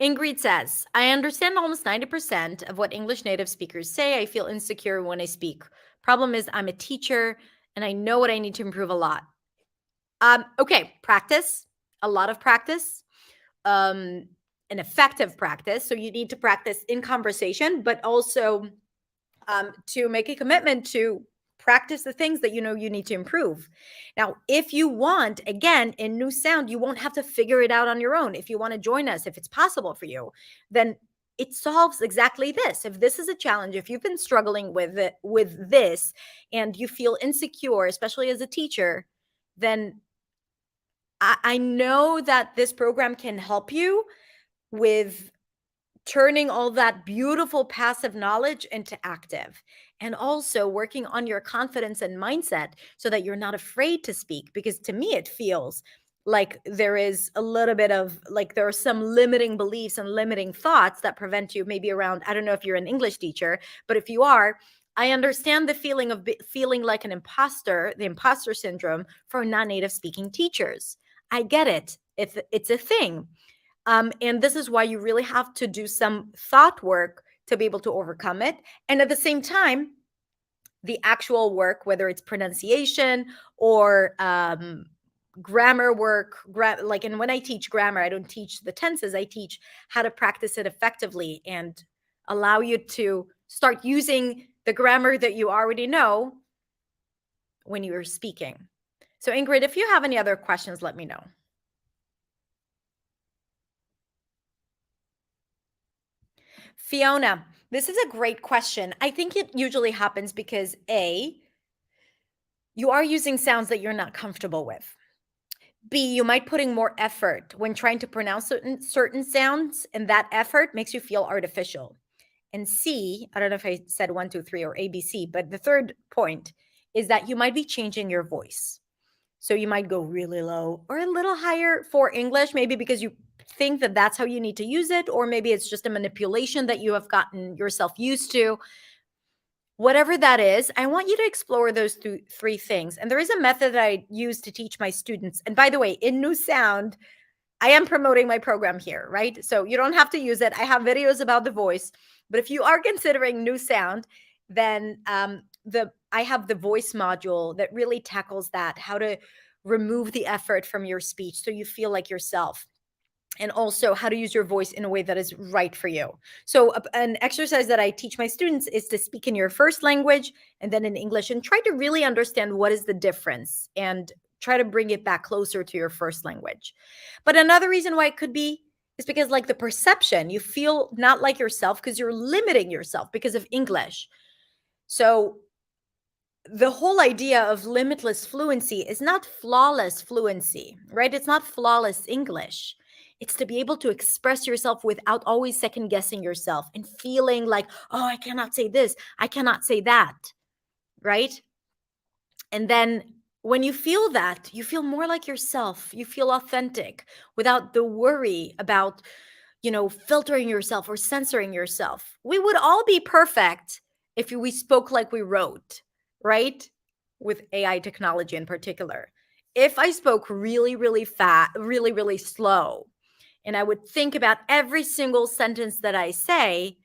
[SPEAKER 1] Ingrid says, I understand almost 90% of what English native speakers say. I feel insecure when I speak. Problem is, I'm a teacher and I know what I need to improve a lot. Okay, practice, a lot of practice, an effective practice. So you need to practice in conversation, but also to make a commitment to practice the things that you know you need to improve. Now, if you want, again, in New Sound, you won't have to figure it out on your own. If you want to join us, if it's possible for you, then it solves exactly this. If this is a challenge, if you've been struggling with this and you feel insecure, especially as a teacher, then I know that this program can help you with turning all that beautiful passive knowledge into active, and also working on your confidence and mindset so that you're not afraid to speak. Because to me, it feels like there is a little bit of like there are some limiting beliefs and limiting thoughts that prevent you, maybe around, I don't know if you're an English teacher, but if you are, I understand the feeling of feeling like an imposter, the imposter syndrome for non-native speaking teachers. I get it. It's a thing. And this is why you really have to do some thought work to be able to overcome it. And at the same time, the actual work, whether it's pronunciation or grammar work, and when I teach grammar, I don't teach the tenses, I teach how to practice it effectively and allow you to start using the grammar that you already know when you're speaking. So Ingrid, if you have any other questions, let me know. Fiona, this is a great question. I think it usually happens because A, you are using sounds that you're not comfortable with. B, you might putting more effort when trying to pronounce certain sounds, and that effort makes you feel artificial. And C, I don't know if I said 1, 2, 3 or ABC, but the third point is that you might be changing your voice. So you might go really low or a little higher for English, maybe because you think that that's how you need to use it, or maybe it's just a manipulation that you have gotten yourself used to. Whatever that is, I want you to explore those three things. And there is a method that I use to teach my students. And by the way, in New Sound, I am promoting my program here, right? So you don't have to use it. I have videos about the voice. But if you are considering New Sound, then I have the voice module that really tackles that, how to remove the effort from your speech so you feel like yourself, and also how to use your voice in a way that is right for you. So an exercise that I teach my students is to speak in your first language and then in English, and try to really understand what is the difference and try to bring it back closer to your first language. But another reason why it could be is because, like, the perception, you feel not like yourself because you're limiting yourself because of English. So the whole idea of limitless fluency is not flawless fluency, right? It's not flawless English. It's to be able to express yourself without always second guessing yourself and feeling like, oh, I cannot say this, I cannot say that, right? And then when you feel that, you feel more like yourself. You feel authentic without the worry about, filtering yourself or censoring yourself. We would all be perfect if we spoke like we wrote, right? With AI technology in particular. If I spoke really, really fast, really, really slow, and I would think about every single sentence that I say,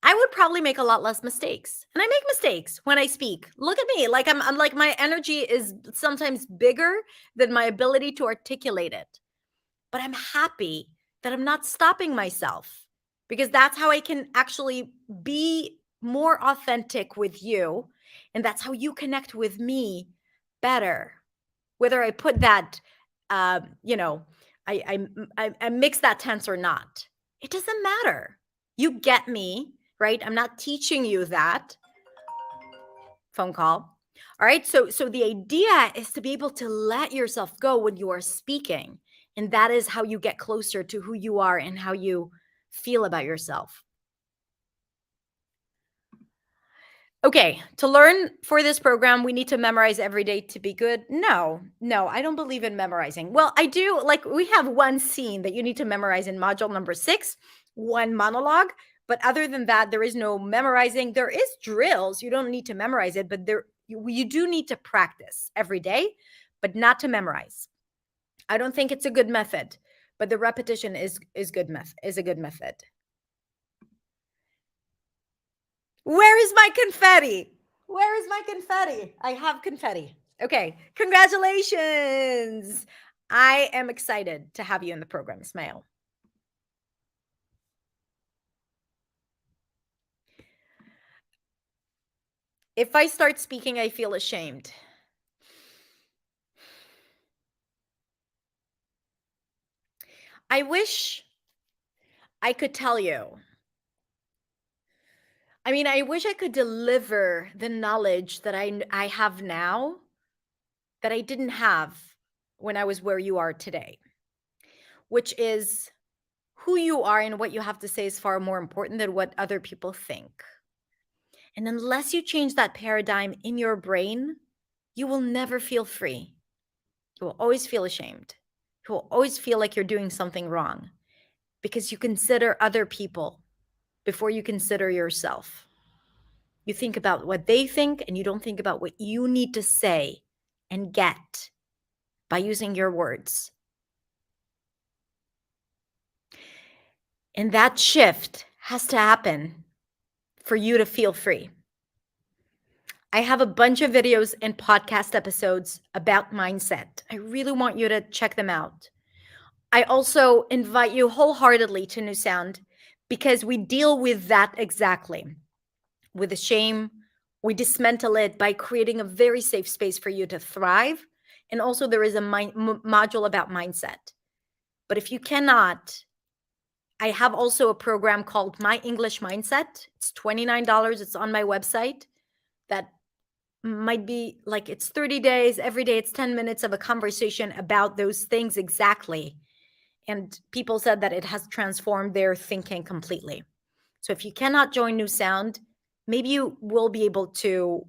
[SPEAKER 1] I would probably make a lot less mistakes. And I make mistakes when I speak. Look at me. Like I'm like, my energy is sometimes bigger than my ability to articulate it. But I'm happy that I'm not stopping myself, because that's how I can actually be more authentic with you. And that's how you connect with me better. Whether I put that, you know, I mix that tense or not, it doesn't matter. You get me, right? I'm not teaching you that. Phone call. All right. So the idea is to be able to let yourself go when you are speaking. And that is how you get closer to who you are and how you feel about yourself. Okay, to learn for this program, we need to memorize every day to be good. No, I don't believe in memorizing. Well, I do. Like, we have one scene that you need to memorize in module number 6, one monologue. But other than that, there is no memorizing. There is drills. You don't need to memorize it, but you do need to practice every day, but not to memorize. I don't think it's a good method, but the repetition is a good method. Where is my confetti? Where is my confetti? I have confetti. Okay, congratulations. I am excited to have you in the program, Ismail. If I start speaking, I feel ashamed. I wish I could tell you. I mean, I wish I could deliver the knowledge that I have now that I didn't have when I was where you are today, which is who you are and what you have to say is far more important than what other people think. And unless you change that paradigm in your brain, you will never feel free. You will always feel ashamed. You will always feel like you're doing something wrong because you consider other people before you consider yourself. You think about what they think and you don't think about what you need to say and get by using your words. And that shift has to happen for you to feel free. I have a bunch of videos and podcast episodes about mindset. I really want you to check them out. I also invite you wholeheartedly to New Sound because we deal with that exactly. With the shame, we dismantle it by creating a very safe space for you to thrive. And also there is a module about mindset. But if you cannot, I have also a program called My English Mindset. It's $29. It's on my website. That might be like, it's 30 days. Every day it's 10 minutes of a conversation about those things exactly. And people said that it has transformed their thinking completely. So if you cannot join New Sound, maybe you will be able to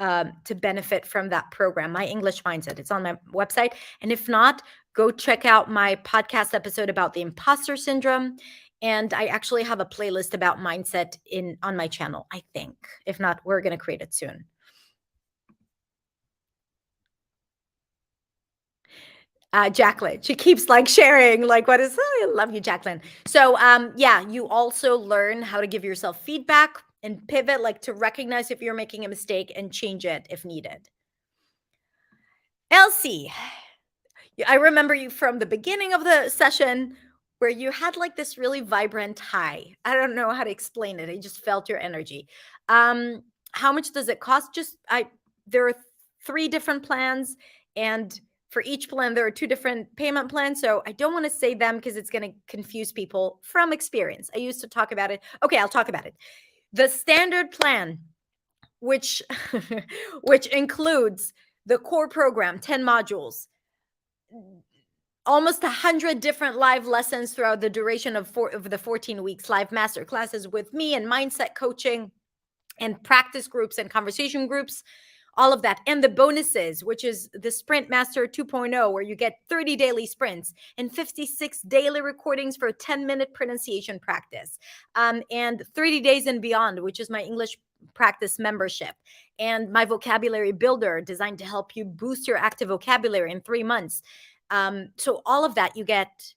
[SPEAKER 1] to benefit from that program, My English Mindset. It's on my website. And if not, go check out my podcast episode about the imposter syndrome. And I actually have a playlist about mindset on my channel, I think. If not, we're going to create it soon. Jacqueline, she keeps like sharing, like, what is, oh, I love you, Jacqueline. So, yeah, you also learn how to give yourself feedback and pivot, like to recognize if you're making a mistake and change it if needed. Elsie, I remember you from the beginning of the session where you had like this really vibrant high. I don't know how to explain it. I just felt your energy. How much does it cost? There are 3 different plans, and for each plan there are 2 different payment plans. So I don't want to say them because it's going to confuse people from experience. I used to talk about it. Okay, I'll talk about it. The standard plan, which which includes the core program, 10 modules, almost 100 different live lessons throughout the duration of the 14 weeks, live master classes with me and mindset coaching and practice groups and conversation groups, all of that. And the bonuses, which is the Sprint Master 2.0, where you get 30 daily sprints and 56 daily recordings for a 10-minute pronunciation practice, and 30 days and beyond, which is my English practice membership, and my vocabulary builder designed to help you boost your active vocabulary in 3 months. So all of that you get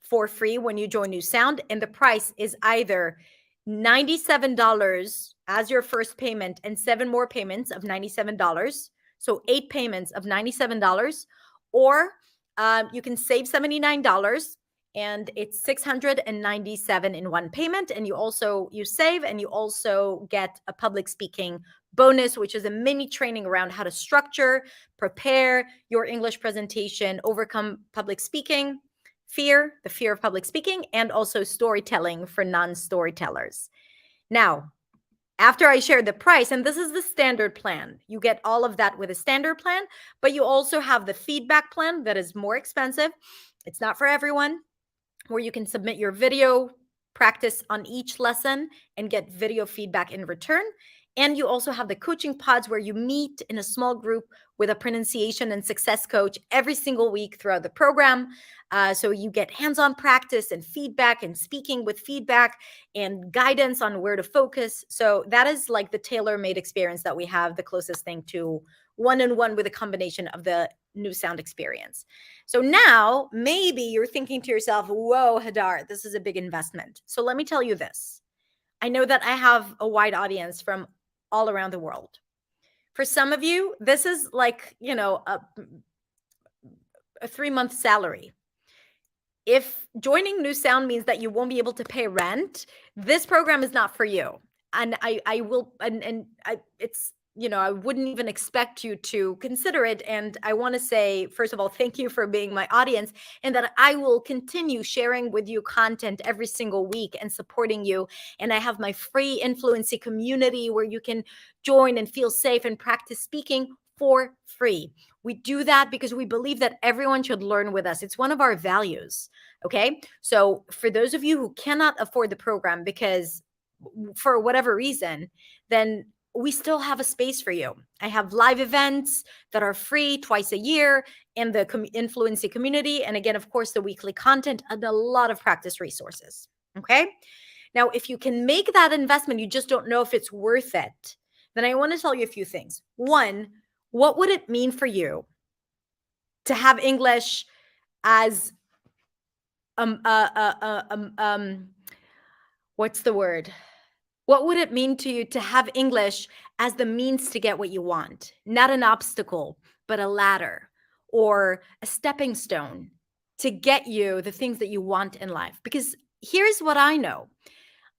[SPEAKER 1] for free when you join New Sound, and the price is either $97 as your first payment and 7 more payments of $97. So 8 payments of $97, or you can save $79 and it's $697 in one payment. And you save, and you also get a public speaking bonus, which is a mini training around how to structure, prepare your English presentation, overcome public speaking fear, the fear of public speaking, and also storytelling for non-storytellers. Now, after I share the price, and this is the standard plan, you get all of that with a standard plan, but you also have the feedback plan that is more expensive. It's not for everyone, where you can submit your video practice on each lesson and get video feedback in return. And you also have the coaching pods where you meet in a small group with a pronunciation and success coach every single week throughout the program. So you get hands-on practice and feedback and speaking with feedback and guidance on where to focus. So that is like the tailor-made experience that we have, the closest thing to one-on-one with a combination of the New Sound experience. So now maybe you're thinking to yourself, whoa, Hadar, this is a big investment. So let me tell you this. I know that I have a wide audience from all around the world. For some of you, this is like, a 3-month salary. If joining New Sound means that you won't be able to pay rent, this program is not for you. And I wouldn't even expect you to consider it. And I want to say, first of all, thank you for being my audience, and that I will continue sharing with you content every single week and supporting you. And I have my free Influency community where you can join and feel safe and practice speaking for free. We do that because we believe that everyone should learn with us. It's one of our values. Okay. So for those of you who cannot afford the program because for whatever reason, then we still have a space for you. I have live events that are free twice a year in the Influency community. And again, of course, the weekly content and a lot of practice resources. Okay. Now, if you can make that investment, you just don't know if it's worth it, then I want to tell you a few things. One, what would it mean for you to have English as what's the word? What would it mean to you to have English as the means to get what you want? Not an obstacle, but a ladder or a stepping stone to get you the things that you want in life. Because here's what I know.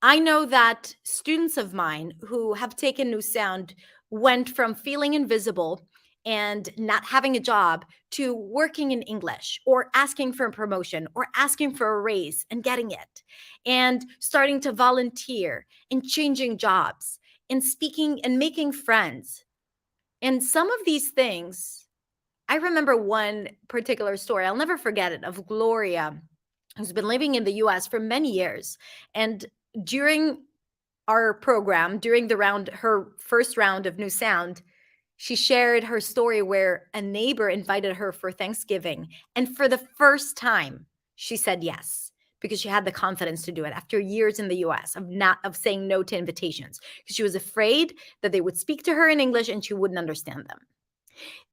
[SPEAKER 1] I know that students of mine who have taken New Sound went from feeling invisible and not having a job to working in English or asking for a promotion or asking for a raise and getting it, and starting to volunteer and changing jobs and speaking and making friends. And some of these things, I remember one particular story, I'll never forget it, of Gloria, who's been living in the US for many years. And during our program during her first round of New Sound, she shared her story where a neighbor invited her for Thanksgiving. And for the first time, she said yes because she had the confidence to do it after years in the US of saying no to invitations because she was afraid that they would speak to her in English and she wouldn't understand them.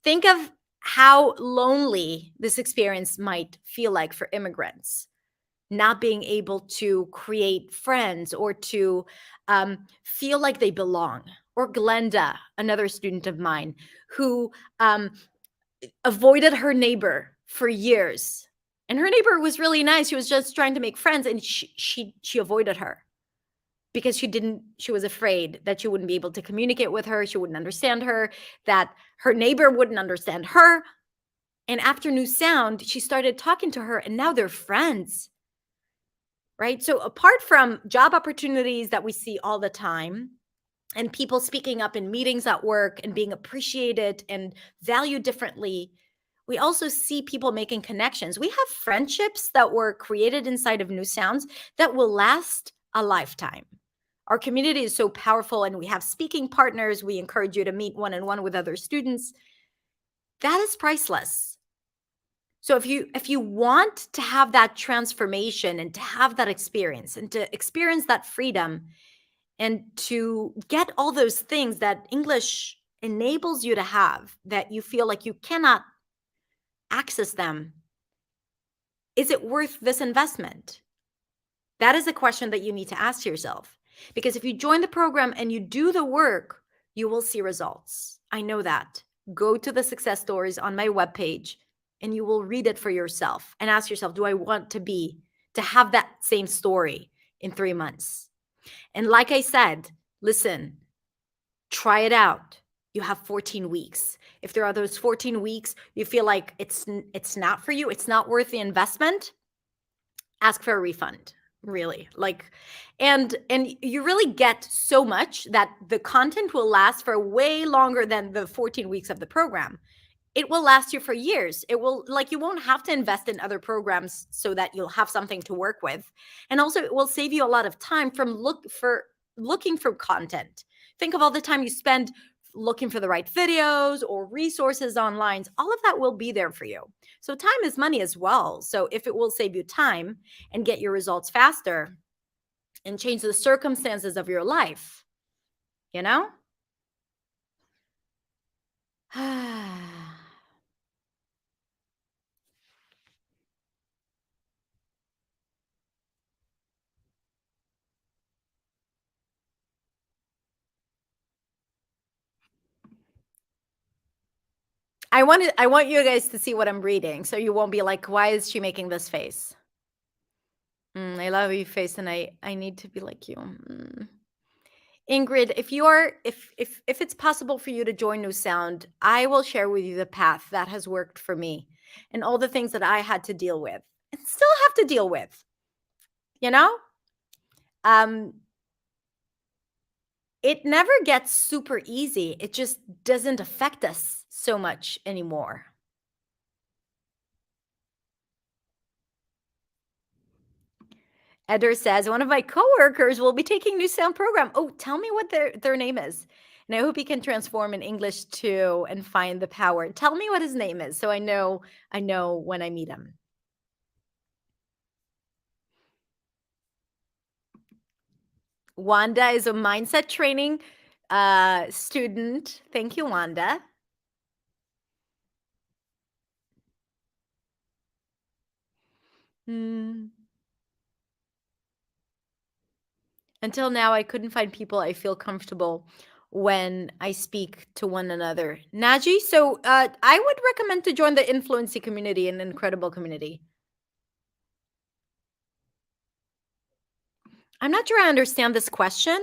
[SPEAKER 1] Think of how lonely this experience might feel like for immigrants, not being able to create friends or to feel like they belong. Or Glenda, another student of mine, who um, avoided her neighbor for years. And her neighbor was really nice. She was just trying to make friends, and she avoided her because she was afraid that she wouldn't be able to communicate with her, she wouldn't understand her, that her neighbor wouldn't understand her. And after New Sound, she started talking to her, and now they're friends. Right? So apart from job opportunities that we see all the time and people speaking up in meetings at work and being appreciated and valued differently, we also see people making connections. We have friendships that were created inside of New Sounds that will last a lifetime. Our community is so powerful, and we have speaking partners. We encourage you to meet one-on-one with other students. That is priceless. So if you want to have that transformation and to have that experience and to experience that freedom and to get all those things that English enables you to have, that you feel like you cannot access them, is it worth this investment? That is a question that you need to ask yourself. Because if you join the program and you do the work, you will see results. I know that. Go to the success stories on my webpage and you will read it for yourself and ask yourself, do I want to have that same story in 3 months? And like I said, listen, try it out. You have 14 weeks. If there are those 14 weeks, you feel like it's not for you, it's not worth the investment, ask for a refund, really. Like, and you really get so much that the content will last for way longer than the 14 weeks of the program. It will last you for years. It will, like, you won't have to invest in other programs so that you'll have something to work with. And also it will save you a lot of time from looking for content. Think of all the time you spend looking for the right videos or resources online. All of that will be there for you. So time is money as well. So if it will save you time and get your results faster and change the circumstances of your life, you know? I want you guys to see what I'm reading, so you won't be like, "Why is she making this face?" I love your face, and I need to be like you. Ingrid, if it's possible for you to join New Sound, I will share with you the path that has worked for me and all the things that I had to deal with and still have to deal with. You know, um, it never gets super easy. It just doesn't affect us so much anymore. Eder says, one of my coworkers will be taking New Sound program. Oh, tell me what their name is. And I hope he can transform in English too and find the power. Tell me what his name is so I know when I meet him. Wanda is a mindset training student. Thank you, Wanda. Hmm. Until now, I couldn't find people I feel comfortable when I speak to one another. Naji, so I would recommend to join the Influency community, an incredible community. I'm not sure I understand this question.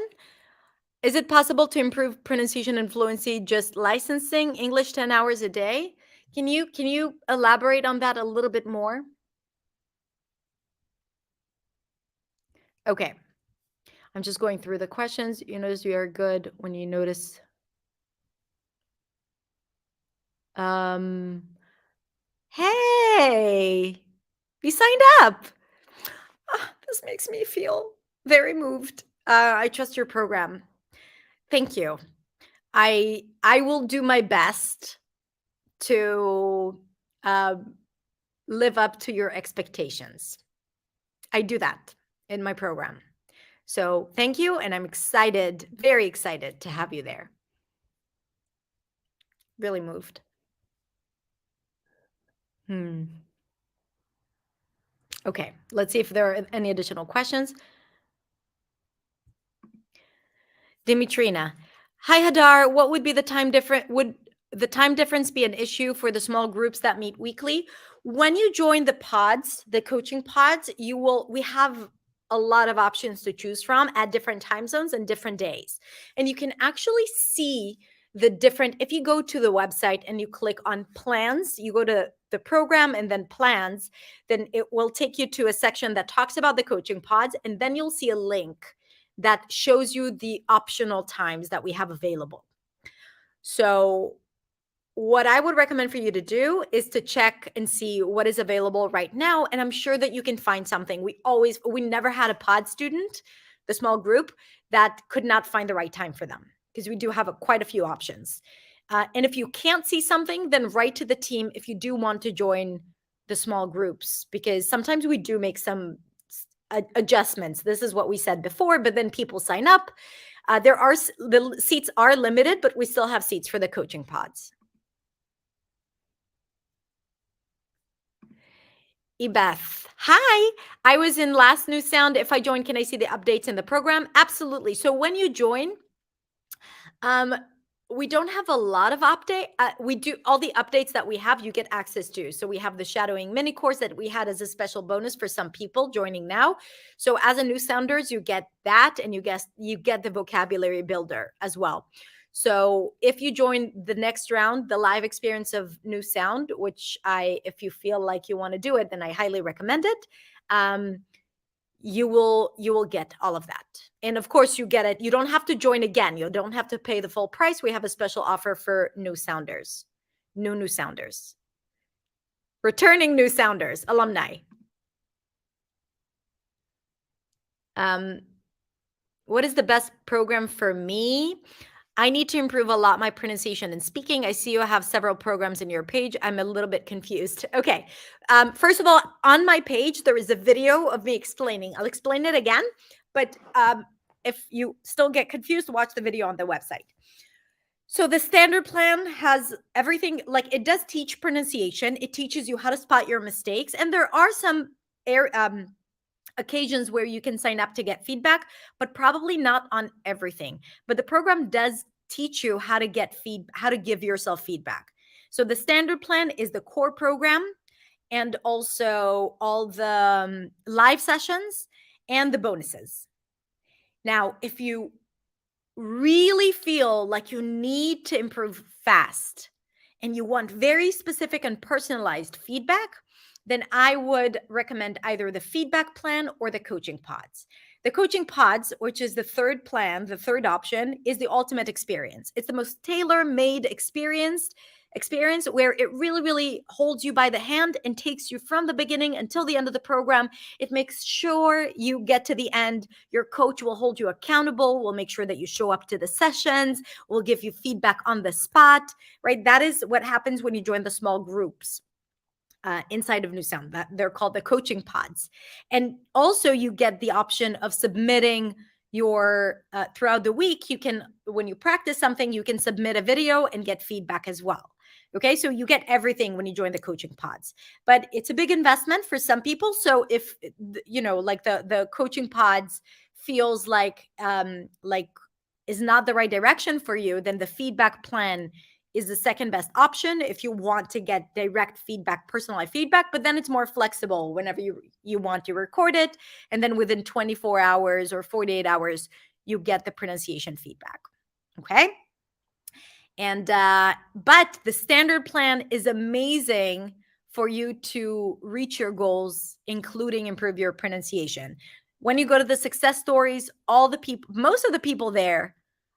[SPEAKER 1] Is it possible to improve pronunciation and fluency just licensing English 10 hours a day? Can you elaborate on that a little bit more? Okay. I'm just going through the questions. You notice we are good when you notice. Um, hey, you signed up. Ah, this makes me feel very moved. I trust your program. Thank you. I will do my best to live up to your expectations. I do that in my program. So thank you, and I'm excited, very excited to have you there. Really moved. Hmm. Okay, let's see if there are any additional questions. Dimitrina. Hi, Hadar. What would be the time difference? Would the time difference be an issue for the small groups that meet weekly? When you join the pods, the coaching pods, we have a lot of options to choose from at different time zones and different days. And you can actually see the different, if you go to the website and you click on plans, you go to the program and then plans, then it will take you to a section that talks about the coaching pods. And then you'll see a link that shows you the optional times that we have available. So what I would recommend for you to do is to check and see what is available right now. And I'm sure that you can find something. We never had a pod student, the small group, that could not find the right time for them, because we do have quite a few options. And if you can't see something, then write to the team if you do want to join the small groups, because sometimes we do make some adjustments. This is what we said before, but then people sign up. The seats are limited, but we still have seats for the coaching pods. Ebeth, hi. I was in last New Sound. If I join, can I see the updates in the program? Absolutely. So when you join, um, we don't have a lot of update. We do all the updates that we have, you get access to. So we have the shadowing mini course that we had as a special bonus for some people joining now. So as a new sounders, you get that, and you get the vocabulary builder as well. So if you join the next round, the live experience of New Sound, which if you feel like you want to do it, then I highly recommend it. You will get all of that. And of course you get it. You don't have to join again. You don't have to pay the full price. We have a special offer for new sounders, new sounders, returning new sounders, alumni. What is the best program for me? I need to improve a lot my pronunciation and speaking. I see you have several programs in your page. I'm a little bit confused. Okay. First of all, on my page, there is a video of me explaining. I'll explain it again. But if you still get confused, watch the video on the website. So the standard plan has everything, like it does teach pronunciation. It teaches you how to spot your mistakes. And there are some occasions where you can sign up to get feedback, but probably not on everything. But the program does teach you how to how to give yourself feedback. So the standard plan is the core program, and also all the live sessions and the bonuses. Now, if you really feel like you need to improve fast and you want very specific and personalized feedback, then I would recommend either the feedback plan or the coaching pods. The coaching pods, which is the third plan, the third option, is the ultimate experience. It's the most tailor-made experience where it really holds you by the hand and takes you from the beginning until the end of the program. It makes sure you get to the end. Your coach will hold you accountable, will make sure that you show up to the sessions, will give you feedback on the spot, right? That is what happens when you join the small groups inside of New Sound. That they're called the coaching pods. And also you get the option of submitting your throughout the week. You can, when you practice something, you can submit a video and get feedback as well. Okay, so you get everything when you join the coaching pods, but it's a big investment for some people. So if like the coaching pods feels like is not the right direction for you, then the feedback plan is the second best option if you want to get direct feedback, personalized feedback. But then it's more flexible. Whenever you want, to record it, and then within 24 hours or 48 hours, you get the pronunciation feedback. Okay. And but the standard plan is amazing for you to reach your goals, including improve your pronunciation. When you go to the success stories, most of the people there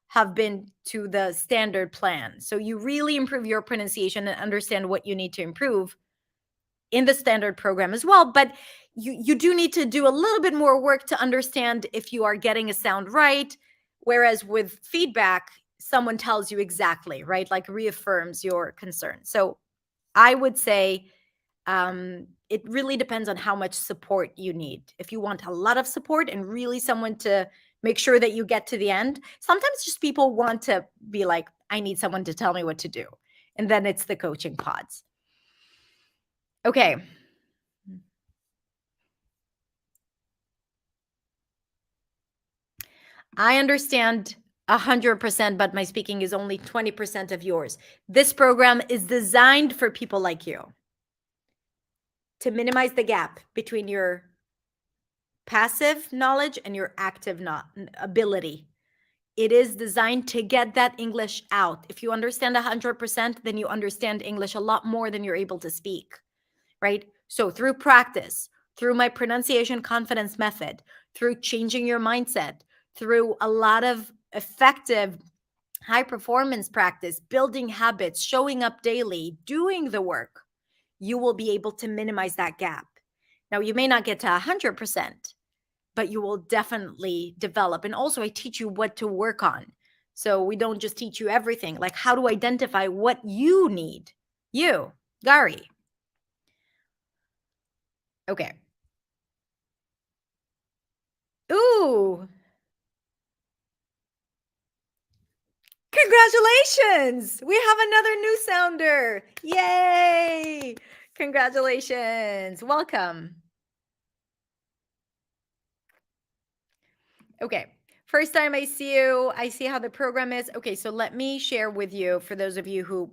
[SPEAKER 1] have been to the standard plan. So you really improve your pronunciation and understand what you need to improve in the standard program as well, but you do need to do a little bit more work to understand if you are getting a sound right. Whereas with feedback, someone tells you exactly, right? Like reaffirms your concern. So I would say it really depends on how much support you need. If you want a lot of support and really someone to make sure that you get to the end, sometimes just people want to be like, I need someone to tell me what to do. And then it's the coaching pods. Okay. I understand 100%, but my speaking is only 20% of yours. This program is designed for people like you to minimize the gap between your passive knowledge and your active ability. It is designed to get that English out. If you understand 100%, then you understand English a lot more than you're able to speak, right? So through practice, through my pronunciation confidence method, through changing your mindset, through a lot of effective high performance practice, building habits, showing up daily, doing the work, you will be able to minimize that gap. Now, you may not get to 100%, but you will definitely develop. And also, I teach you what to work on. So we don't just teach you everything, like how to identify what you need. You, Gary. Okay. Ooh, congratulations. We have another new sounder. Yay. Congratulations. Welcome. Okay. First time I see you, I see how the program is. Okay, so let me share with you for those of you who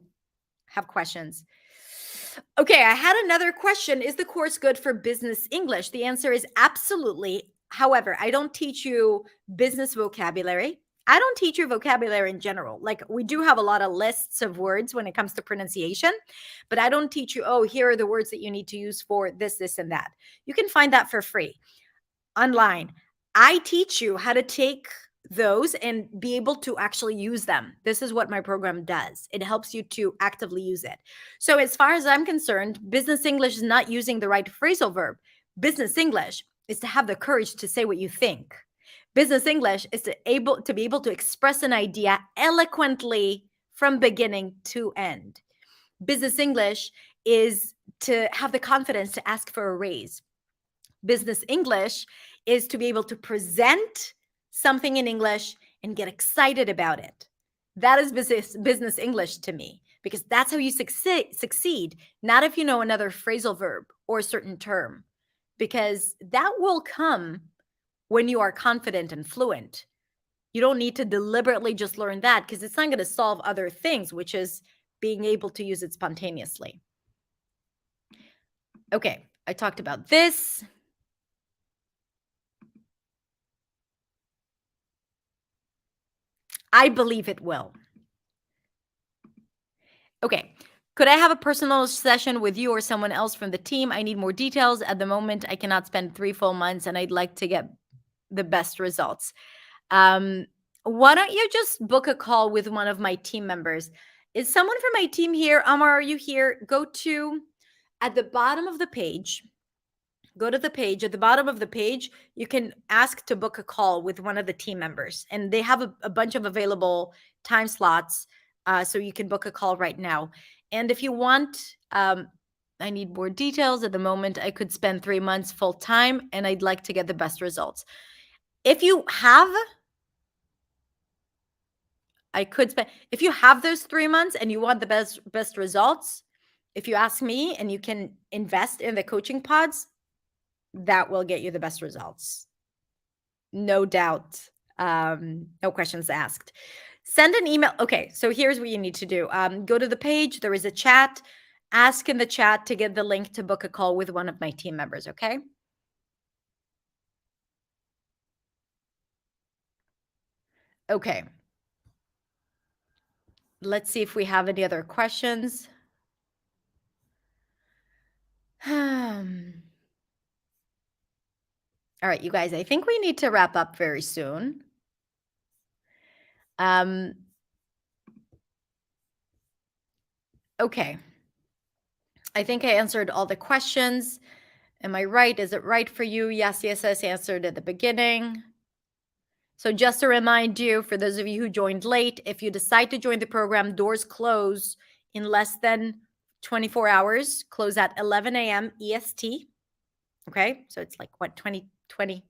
[SPEAKER 1] have questions. Okay, I had another question. Is the course good for business English? The answer is absolutely. However, I don't teach you business vocabulary. I don't teach you vocabulary in general. Like, we do have a lot of lists of words when it comes to pronunciation, but I don't teach you, oh, here are the words that you need to use for this, this, and that. You can find that for free online. I teach you how to take those and be able to actually use them. This is what my program does. It helps you to actively use it. So, as far as I'm concerned, business English is not using the right phrasal verb. Business English is to have the courage to say what you think. Business English is to be able to express an idea eloquently from beginning to end. Business English is to have the confidence to ask for a raise. Business English is to be able to present something in English and get excited about it. That is business English to me, because that's how you succeed, not if you know another phrasal verb or a certain term, because that will come when you are confident and fluent. You don't need to deliberately just learn that, because it's not going to solve other things, which is being able to use it spontaneously. Okay, I talked about this. I believe it will. Okay. Could I have a personal session with you or someone else from the team? I need more details. At the moment, I cannot spend 3 full months and I'd like to get the best results. Why don't you just book a call with one of my team members? Is someone from my team here? Amar, are you here? Go to at the bottom of the page. Go to the page. At the bottom of the page, you can ask to book a call with one of the team members, and they have a bunch of available time slots. So you can book a call right now. And if you want, I need more details. At the moment, I could spend 3 months full time, and I'd like to get the best results. If you have, if you have those 3 months and you want the best results, if you ask me and you can invest in the coaching pods, that will get you the best results. No doubt. No questions asked. Send an email. Okay, so here's what you need to do. Go to the page. There is a chat. Ask in the chat to get the link to book a call with one of my team members, okay? Okay. Let's see if we have any other questions. All right, you guys, I think we need to wrap up very soon. Okay. I think I answered all the questions. Am I right? Is it right for you? Yes, yes, yes, answered at the beginning. So just to remind you, for those of you who joined late, if you decide to join the program, doors close in less than 24 hours, close at 11 a.m. EST. Okay, so it's like what, 21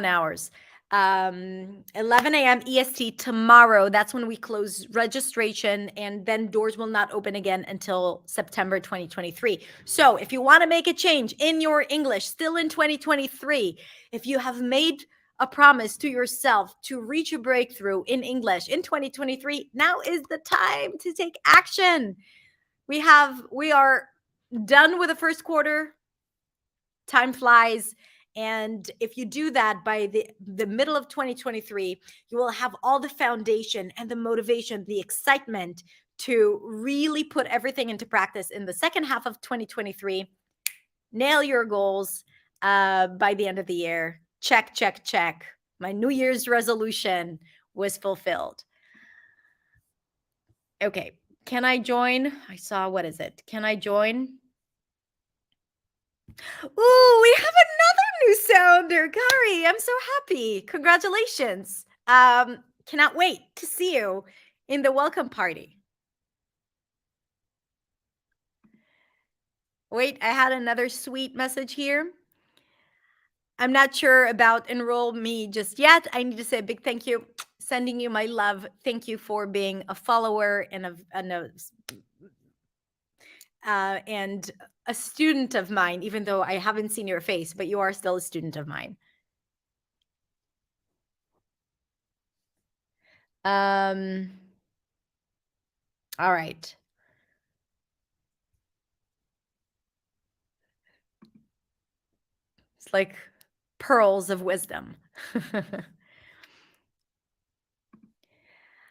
[SPEAKER 1] hours. 11 a.m. EST tomorrow. That's when we close registration, and then doors will not open again until September 2023. So if you want to make a change in your English, still in 2023, if you have made a promise to yourself to reach a breakthrough in English in 2023, now is the time to take action. We are done with the first quarter. Time flies. And if you do that by the middle of 2023, you will have all the foundation and the motivation, the excitement to really put everything into practice in the second half of 2023. Nail your goals by the end of the year. Check, check, check. My New Year's resolution was fulfilled. Okay. Can I join? I saw, what is it? Can I join? Ooh, we have another new sounder. Kari, I'm so happy. Congratulations. Cannot wait to see you in the welcome party. Wait, I had another sweet message here. I'm not sure about enroll me just yet. I need to say a big thank you. Sending you my love. Thank you for being a follower and a student of mine, even though I haven't seen your face, but you are still a student of mine. All right. It's like pearls of wisdom.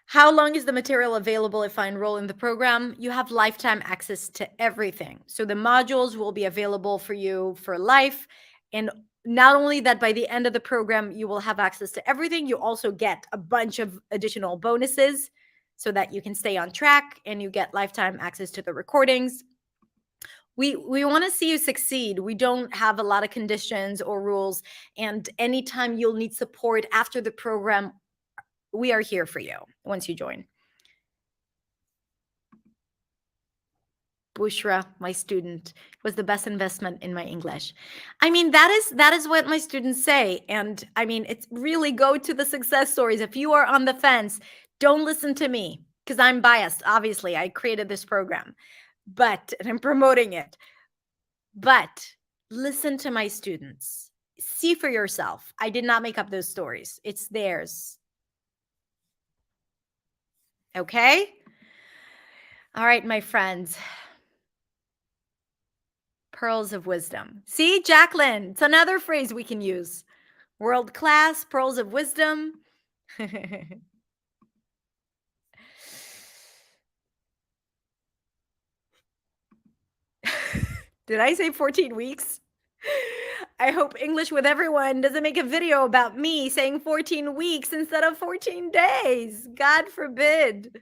[SPEAKER 1] How long is the material available if I enroll in the program? You have lifetime access to everything. So the modules will be available for you for life. And not only that, by the end of the program, you will have access to everything. You also get a bunch of additional bonuses so that you can stay on track, and you get lifetime access to the recordings. We want to see you succeed. We don't have a lot of conditions or rules. And anytime you'll need support after the program, we are here for you once you join. Bushra, my student, was the best investment in my English. I mean, that is what my students say. And I mean, it's really go to the success stories. If you are on the fence, don't listen to me because I'm biased. Obviously, I created this program, and I'm promoting it. But listen to my students. See for yourself. I did not make up those stories. It's theirs. Okay? All right, my friends. Pearls of wisdom. See, Jacqueline, it's another phrase we can use. World class, pearls of wisdom. Did I say 14 weeks? I hope English with Everyone doesn't make a video about me saying 14 weeks instead of 14 days. God forbid.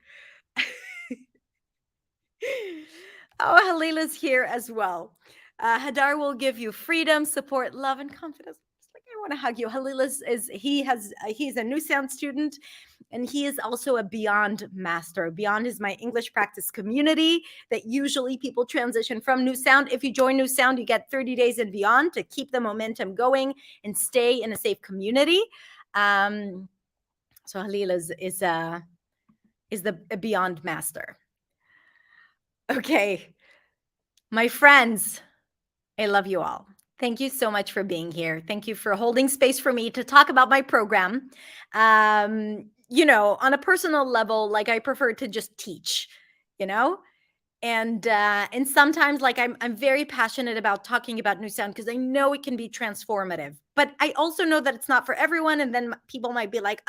[SPEAKER 1] Oh, Halila's here as well. Hadar will give you freedom, support, love, and confidence. It's like, I want to hug you. Halila's he's a New Sound student, and he is also a Beyond master. Beyond is my English practice community that usually people transition from New Sound. If you join New Sound, you get 30 days in Beyond to keep the momentum going and stay in a safe community. So Halila is the Beyond master. Okay, my friends, I love you all. Thank you so much for being here. Thank you for holding space for me to talk about my program. On a personal level, like I prefer to just teach, you know? And sometimes like I'm very passionate about talking about New Sound because I know it can be transformative. But I also know that it's not for everyone, and then people might be like,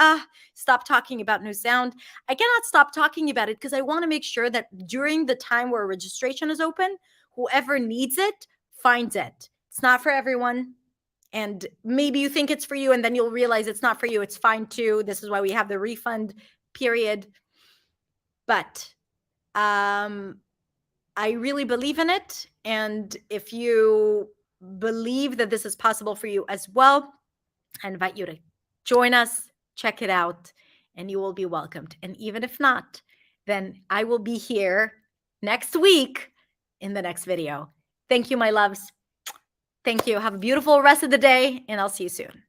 [SPEAKER 1] stop talking about New Sound. I cannot stop talking about it because I want to make sure that during the time where registration is open, whoever needs it finds it. It's not for everyone. And maybe you think it's for you, and then you'll realize it's not for you. It's fine too. This is why we have the refund period. But I really believe in it. And if you believe that this is possible for you as well, I invite you to join us, check it out, and you will be welcomed. And even if not, then I will be here next week in the next video. Thank you, my loves. Thank you. Have a beautiful rest of the day, and I'll see you soon.